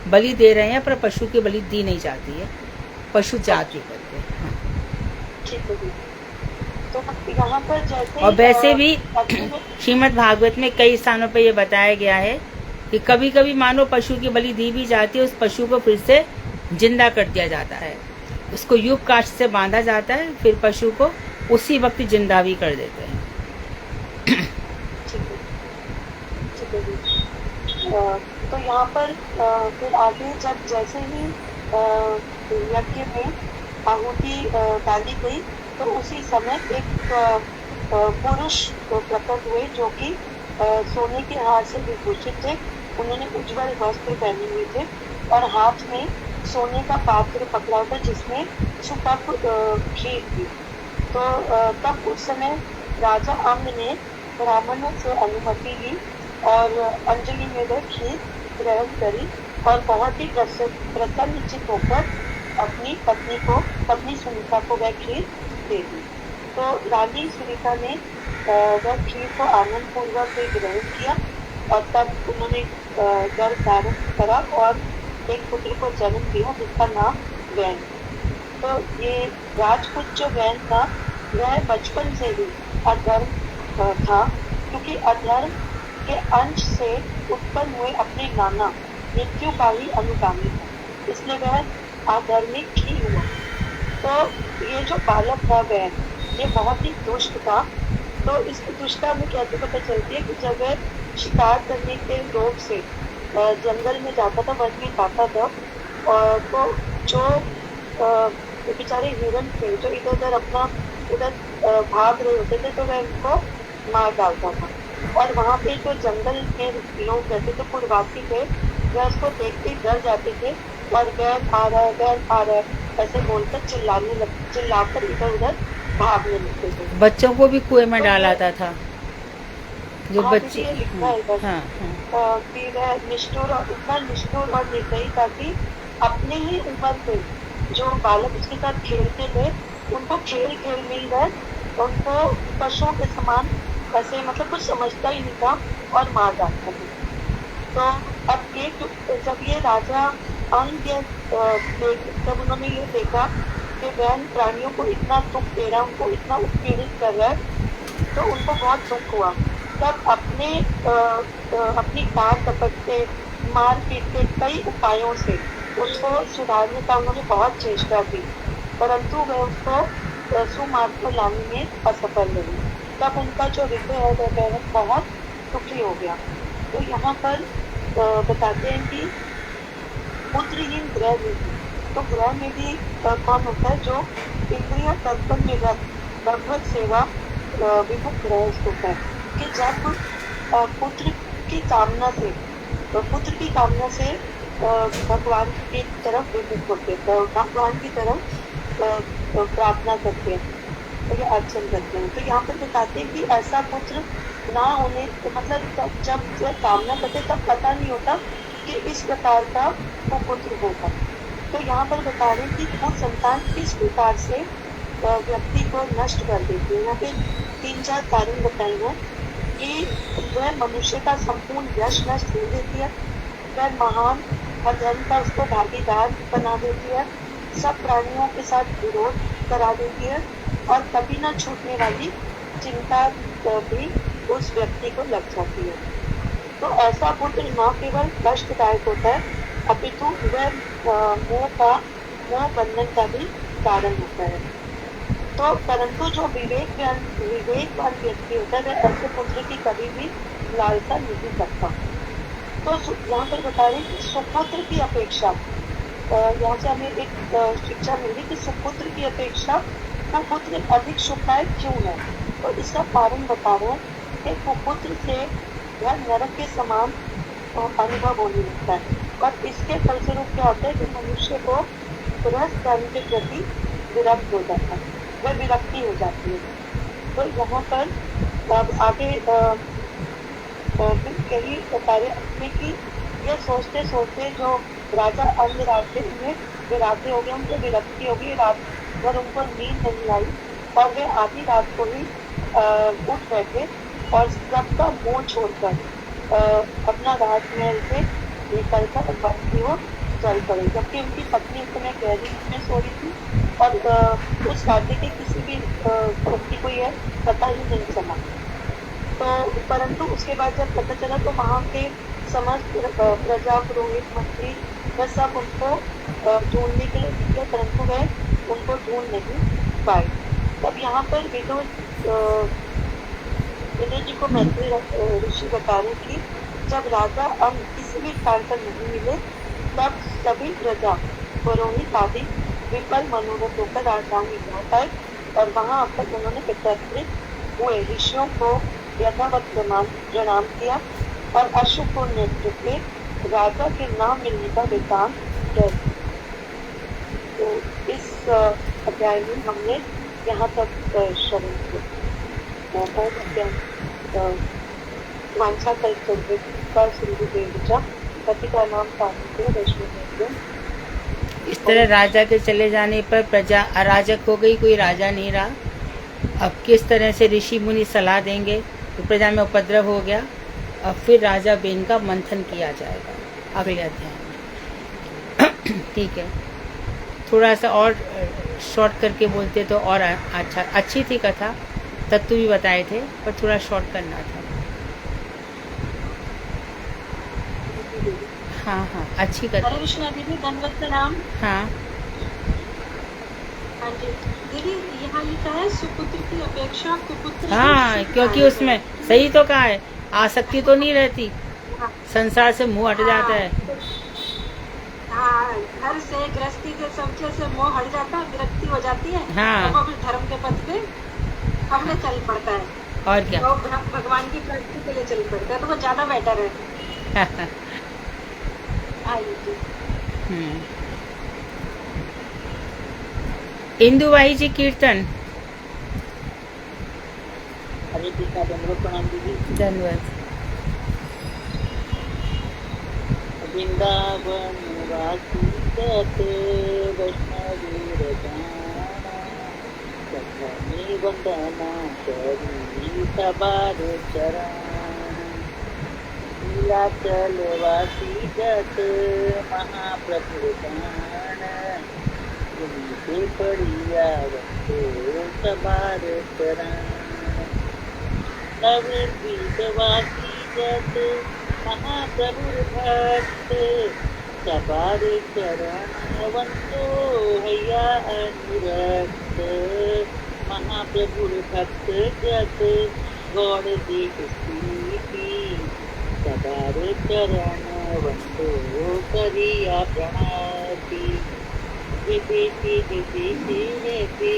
A: बलि दे रहे हैं, पर पशु की बलि दी नहीं जाती है, पशु जाति करके। हाँ।
B: ठीक है दीदी। तो यहाँ पर जैसे
A: और वैसे भी
B: अग्नि में
A: श्रीमद् भागवत में कई स्थानों पे ये बताया गया है कि कभी कभी मानो पशु की बलि दी भी जाती है, उस पशु को फिर से जिंदा कर दिया जाता है, उसको युग काष्ठ से बांधा जाता है, फिर पशु को उसी वक्त जिंदा भी कर देते हैं।
B: ठीक है, ठीक है दीदी। तो यहाँ पर फिर आगे जब जैसे ही यज्ञ में आहुति डाली गई, तो उसी समय एक पुरुष प्रकट हुए जो कि सोने के हार से विभूषित थे। उन्होंने उज्जवल वस्त्र पहने हुए थे और हाथ में सोने का पात्र पकड़ा था जिसमें सुपक खीर थी। तो तब उस समय राजा अम्ब ने ब्राह्मणों से अनुमति ली और अंजलि में वह खीर ग्रहण करी और बहुत ही प्रसन्नचित्त होकर अपनी पत्नी सुनीता को वह खीर दे दी। तो रानी सुनीता ने वह खीर को आनंद पूर्वक ग्रहण किया और तब उन्होंने गर्भ धारण करा और एक पुत्र को जन्म दिया जिसका नाम वैन। तो ये राजपूत जो वैन था वह बचपन से ही अधर्म था, क्योंकि अधर्म के अंश से उत्पन्न हुए अपने नाना मृत्यु का ही अनुगामी था, इसलिए वह अधर्मिक ही हुआ। तो ये जो बालक था वह ये बहुत ही दुष्ट था। तो इस दुष्टता में कैसे पता चलती है कि जब वह शिकार करने के लोभ से जंगल में जाता था, वन में जाता था, और तो जो बेचारे हिरण थे जो इधर उधर अपना उधर भाग रहे होते थे, तो वह उनको मार डालता था। और वहाँ पे जो जंगल के लोग रहते थे, पूर्ववासी थे, वह उसको देखते ही डर जाते थे और वैन आ रहा है, वैन आ रहा है ऐसे बोलकर चिल्लाकर इधर उधर भागने लगते थे।
A: बच्चों को भी कुएं में डालाता था जो
B: हाँ,
A: बच्चे।
B: ये लिखा है इधर।
A: हाँ, हाँ।
B: कि वह निष्ठुर और इतना निष्ठुर और निर्दयी था कि अपने ही उम्र के जो बालक उसके साथ खेलते थे उनको खेल खेल में ही वह उनको पशुओं के समान ऐसे मतलब कुछ समझता ही नहीं था और मार डालता था। तो अब ये जब ये राजा अंग जब उन्होंने ये देखा कि वैन प्राणियों को इतना दुख दे रहा है, उनको इतना उत्पीड़ित कर रहा है, तो उनको बहुत दुख हुआ। तब अपनी डांट डपट से मार पीट के कई उपायों से उसको सुधारने का उन्होंने बहुत चेष्टा की, परंतु वह उसको सुमार्ग पर लाने में असफल रही। तब उनका जो हृदय है वह बहुत दुखी हो गया। तो यहाँ पर बताते हैं कि पुत्रहीन ग्रह में भी, तो ग्रह में भी कौन होता है जो इंद्रिय तत्व में भगवत सेवा विमुख ग्रह होता है कि जब पुत्र की कामना से भगवान की तरफ विमुख होते हैं, भगवान की तरफ प्रार्थना करते हैं, तो ये अर्चन करते हैं। तो यहाँ पर बताते हैं कि ऐसा पुत्र ना होने मतलब जब कामना करते तब पता नहीं होता कि इस प्रकार का वो पुत्र होगा। तो यहाँ पर बता रहे हैं कि वो संतान किस प्रकार से व्यक्ति को नष्ट कर देती है। यहाँ पे 3-4 कारण बताए हैं कि वह मनुष्य का संपूर्ण यश नष्ट कर देती है, वह महान अधर्म का उसको भागीदार बना देती है, सब प्राणियों के साथ विरोध करा देती है और कभी न छूटने वाली चिंता भी उस व्यक्ति को लग जाती है। तो ऐसा पुत्र न केवल कष्टदायक होता है अपितु वह मोह बंधन का भी कारण होता है। तो परंतु जो विवेकवान व्यक्ति होता है वह ऐसे पुत्र की कभी भी लालसा नहीं करता। तो यहाँ पर बता रहे कि सुपुत्र की अपेक्षा यहाँ से हमें एक शिक्षा मिली कि सुपुत्र की अपेक्षा वो पुत्र अधिक शुभदायक क्यों है। तो इसका कारण बता रहे हैं कि कुपुत्र से वह नरक के समान अनुभव होने लगता है और इसके फलस्वरूप क्या होता है कि मनुष्य को गृहस्थ धर्म के प्रति विरक्त हो जाता है, वह विरक्ति हो जाती है। तो यहाँ पर अब आगे यही बता रहे कि ये सोचते सोचते जो राजा अंग रात में विराते हो गए, उनको विरक्ति हो गई, रात भर उनको नींद नहीं आई और वे आधी रात को ही उठ बैठे और सबका मोह छोड़कर अपना राजमहल से निकलकर वन की ओर चल पड़े, जबकि उनकी पत्नी उस समय गहरी नींद में सो रही थी और उस राज्य के किसी भी व्यक्ति को यह पता ही नहीं चला। तो परंतु उसके बाद जब पता चला तो वहाँ के समस्त प्रजा, पुरोहित, मंत्री वह सब उनको ढूंढने के लिए निकले, परंतु वह उनको ढूंढ नहीं पाए। तब यहाँ पर विदुर जी को मैत्री ऋषि बता रहे कि जब राजा अब किसी भी स्थान पर नहीं मिले तब सभी प्रजा, पुरोहित आदि विफल मनोरथ होकर राजधानी में लौट आए और वहां आकर उन्होंने एकत्रित हुए ऋषियों को यथावत प्रणाम किया और अश्वपूर्ण नेतृत्व में राजा के नाम मिलने का वृतांत कह दिया। तो इस अध्याय में हमने यहाँ तक श्रवण किया। वांछा कल्पतरुभ्यः सिन्धुभ्यो पति का नाम पार्वती वैष्णव।
A: इस तरह राजा के चले जाने पर प्रजा अराजक हो गई, कोई राजा नहीं रहा। अब किस तरह से ऋषि मुनि सलाह देंगे, तो प्रजा में उपद्रव हो गया। अब फिर राजा बेन का मंथन किया जाएगा अगले अध्याय में। ठीक है, थोड़ा सा और शॉर्ट करके बोलते तो और अच्छा, अच्छी थी कथा, तत्व भी बताए थे, पर थोड़ा शॉर्ट करना था। हाँ हाँ, अच्छी कथा।
C: हरे कृष्णा दीदी, धन्यवाद प्रणाम।
A: हाँ
C: हाँ जी दीदी, यहाँ लिखा है सुपुत्र की अपेक्षा कुपुत्र ही
A: हाँ,
C: सुख
A: क्योंकि
C: पाएगा।
A: उसमें सही तो कहा है, आसक्ति तो नहीं रहती,
C: हाँ,
A: संसार से मुंह हट जाता है।
C: हाँ, घर से, गृहस्थी से, सब चीज से मोह हट जाता है, विरक्ति हो जाती है।
A: हाँ।
C: तब अपने धर्म के पथ पे हमने चल पड़ता है
A: और क्या।
C: तो भगवान की प्राप्ति के लिए चल पड़ता है, तो वो ज्यादा बेटर है। आइए जी।
A: इंदुबाई जी कीर्तन।
C: हरे कृष्णा, धन्यवाद प्रणाम दीदी।
A: धन्यवाद।
C: वृंदावन वासी कहते वैष्णवी रजाना, सखनी वंदना करी सबार चरण, नीलाचल वासी जत महाप्रभु दान, जिनके पड़िया वंदो सबार चरण, नवद्वीप वासी जत महाप्रभु भक्त, सबार चरण वंदो हैया अनुरक्त, महाप्रभु भक्त जत गौड़ देख स्थिति, सबार चरण वंदो करिया प्रणति, विदेशी विदेशी नेति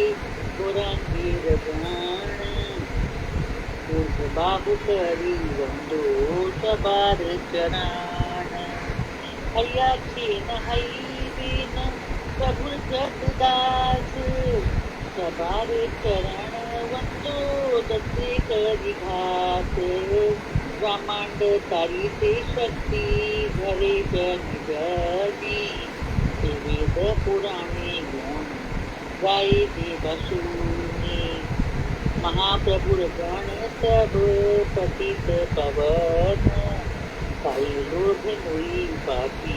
C: पुरंदीर गान, बाहु करी वंदो सबार चरण, हैया छीन हई बीन प्रभु जगदास, सबार चरण वंदो दत्ते करी घात, ब्रह्मांड तारी ते शक्ति घरे जन जनी, वेद पुराणे गुण गाई दे बसूनी, महाप्रभु गण सब पतित पवन, पाई लोभ मुई पापी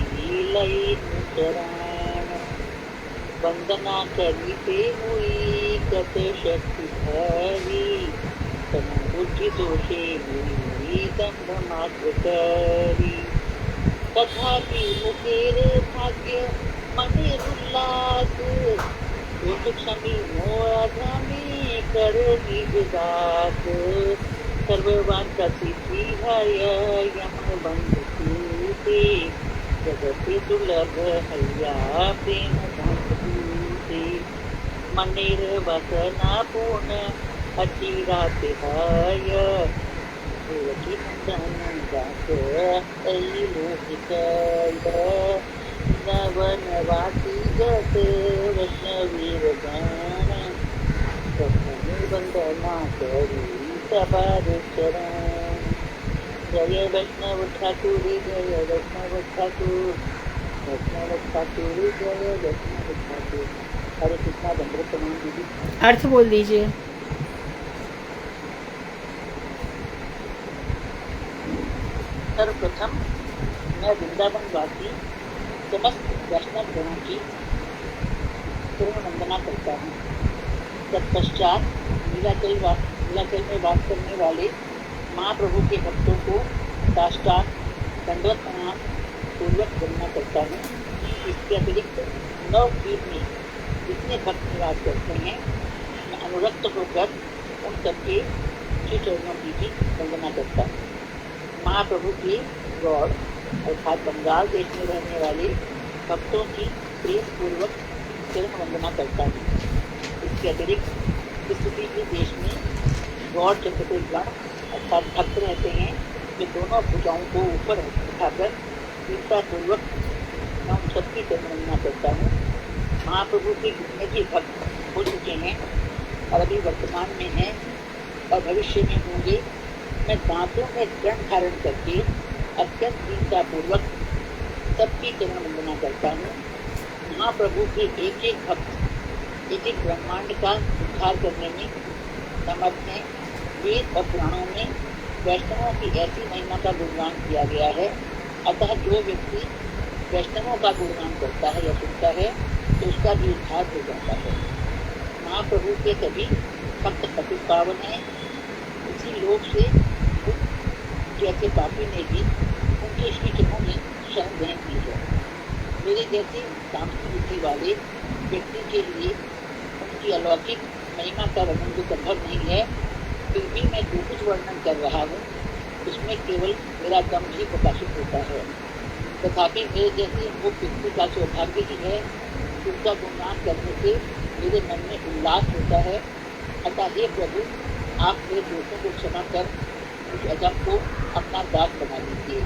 C: लई चरण, वंदना करी ते मुई कत शक्ति धरी, तम बुद्धि दोषे मुई दंभ मात्र करी, तथापि मुखेर भाग्य मने उल्लास, क्षमी मोराधामी कर निजदास, सर्ववांछा सिद्धि हय यम बंधु सूते, जगति दुर्लभ हैया प्रेम धनूते, मनेर वसना पूर्ण अचिरात हय, देवकी नंदन दास ऐ लोकिकय, नवनवासी जत वैष्णवीर गान, सखनी वंदना करी सबार चरण, जय वैष्णव ठाकुर, जय वैष्णव ठाकुर, वैष्णव ठाकुर, जय वैष्णव ठाकुर। हरे कृष्णा, धन्यवाद प्रणाम दीदी।
A: अर्थ बोल दीजिए।
C: सर्वप्रथम मैं वृंदावन वासी समस्त वैष्णव गणों की पूर्ण वंदना करता हूँ। तत्पश्चात नीलाचल में वास करने वाले महाप्रभु के भक्तों को साष्टांग दंडवत प्रणाम पूर्वक वंदना करता हूँ। इसके अतिरिक्त नवद्वीप में जितने भक्त निवास करते हैं, मैं अनुरक्त होकर उन सबके श्री चरणों की भी वंदना करता हूँ। महाप्रभु के गौड़ अर्थात बंगाल देश में रहने वाले भक्तों की प्रेम पूर्वक चरण वंदना करता हूँ। इसके अतिरिक्त किसी भी देश में गौड़ चतुर्गण अर्थात भक्त रहते हैं, जो दोनों भुजाओं को ऊपर उठाकर कृपा पूर्वक मैं उन सबकी चरण वंदना करता हूँ। महाप्रभु के जितने भी भक्त हो चुके हैं और अभी वर्तमान में हैं और भविष्य में होंगे, मैं दांतों में दंड धारण करके अत्यंत दीनता पूर्वक सबकी चरण वंदना करता हूँ। महाप्रभु के एक एक भक्त एक एक ब्रह्मांड का उद्धार करने में समर्थ हैं। वेद और पुराणों में वैष्णवों की ऐसी महिमा का गुणगान किया गया है, अतः जो व्यक्ति वैष्णवों का गुणगान करता है या सुनता है तो उसका भी उद्धार हो जाता है। महाप्रभु के सभी भक्त पति पावन हैं। इसी लोक से जैसे पापी ने भी उनके श्री चरणों में शरण ग्रहण की है। मेरे जैसे तामसिक बुद्धि वाले व्यक्ति के लिए उनकी अलौकिक महिमा का वर्णन तो संभव नहीं है, फिर भी मैं जो कुछ वर्णन कर रहा हूँ उसमें केवल मेरा दम ही प्रकाशित होता है। तथापि मेरे जैसे वो व्यक्ति का सौभाग्य ही है, उनका गुणगान करने से मेरे मन में उल्लास होता है। अतः हे प्रभु, आप मेरे दोषों को क्षमा कर उस अजम को अपना दास बना लीजिए,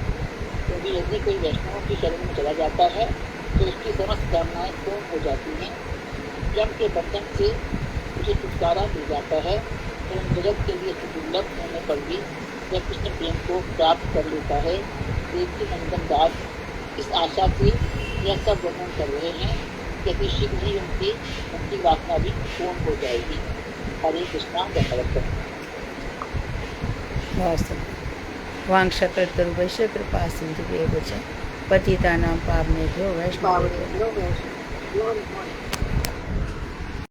C: क्योंकि यदि कोई वैष्णवों की शरण में चला जाता है तो उसकी समस्त कामनाएं पूर्ण हो जाती हैं। जम के बंधन से उसे छुटकारा मिल जाता है एवं जगत के लिए दुर्लभ होने पर भी वह कृष्ण प्रेम को प्राप्त कर लेता है। देवकी नंदन दास इस आशा से यह सब वर्णन कर रहे हैं कि अति शीघ्र ही उनकी वासना भी पूर्ण हो जाएगी। हरे कृष्णा धन्यवाद।
A: वांक्षकर्तृभ्यश्च कृपा सिन्धुभ्यो च पतितानां पावनेभ्यो वैष्णवेभ्यो
B: पावनेभ्यो वैष्णवेभ्यो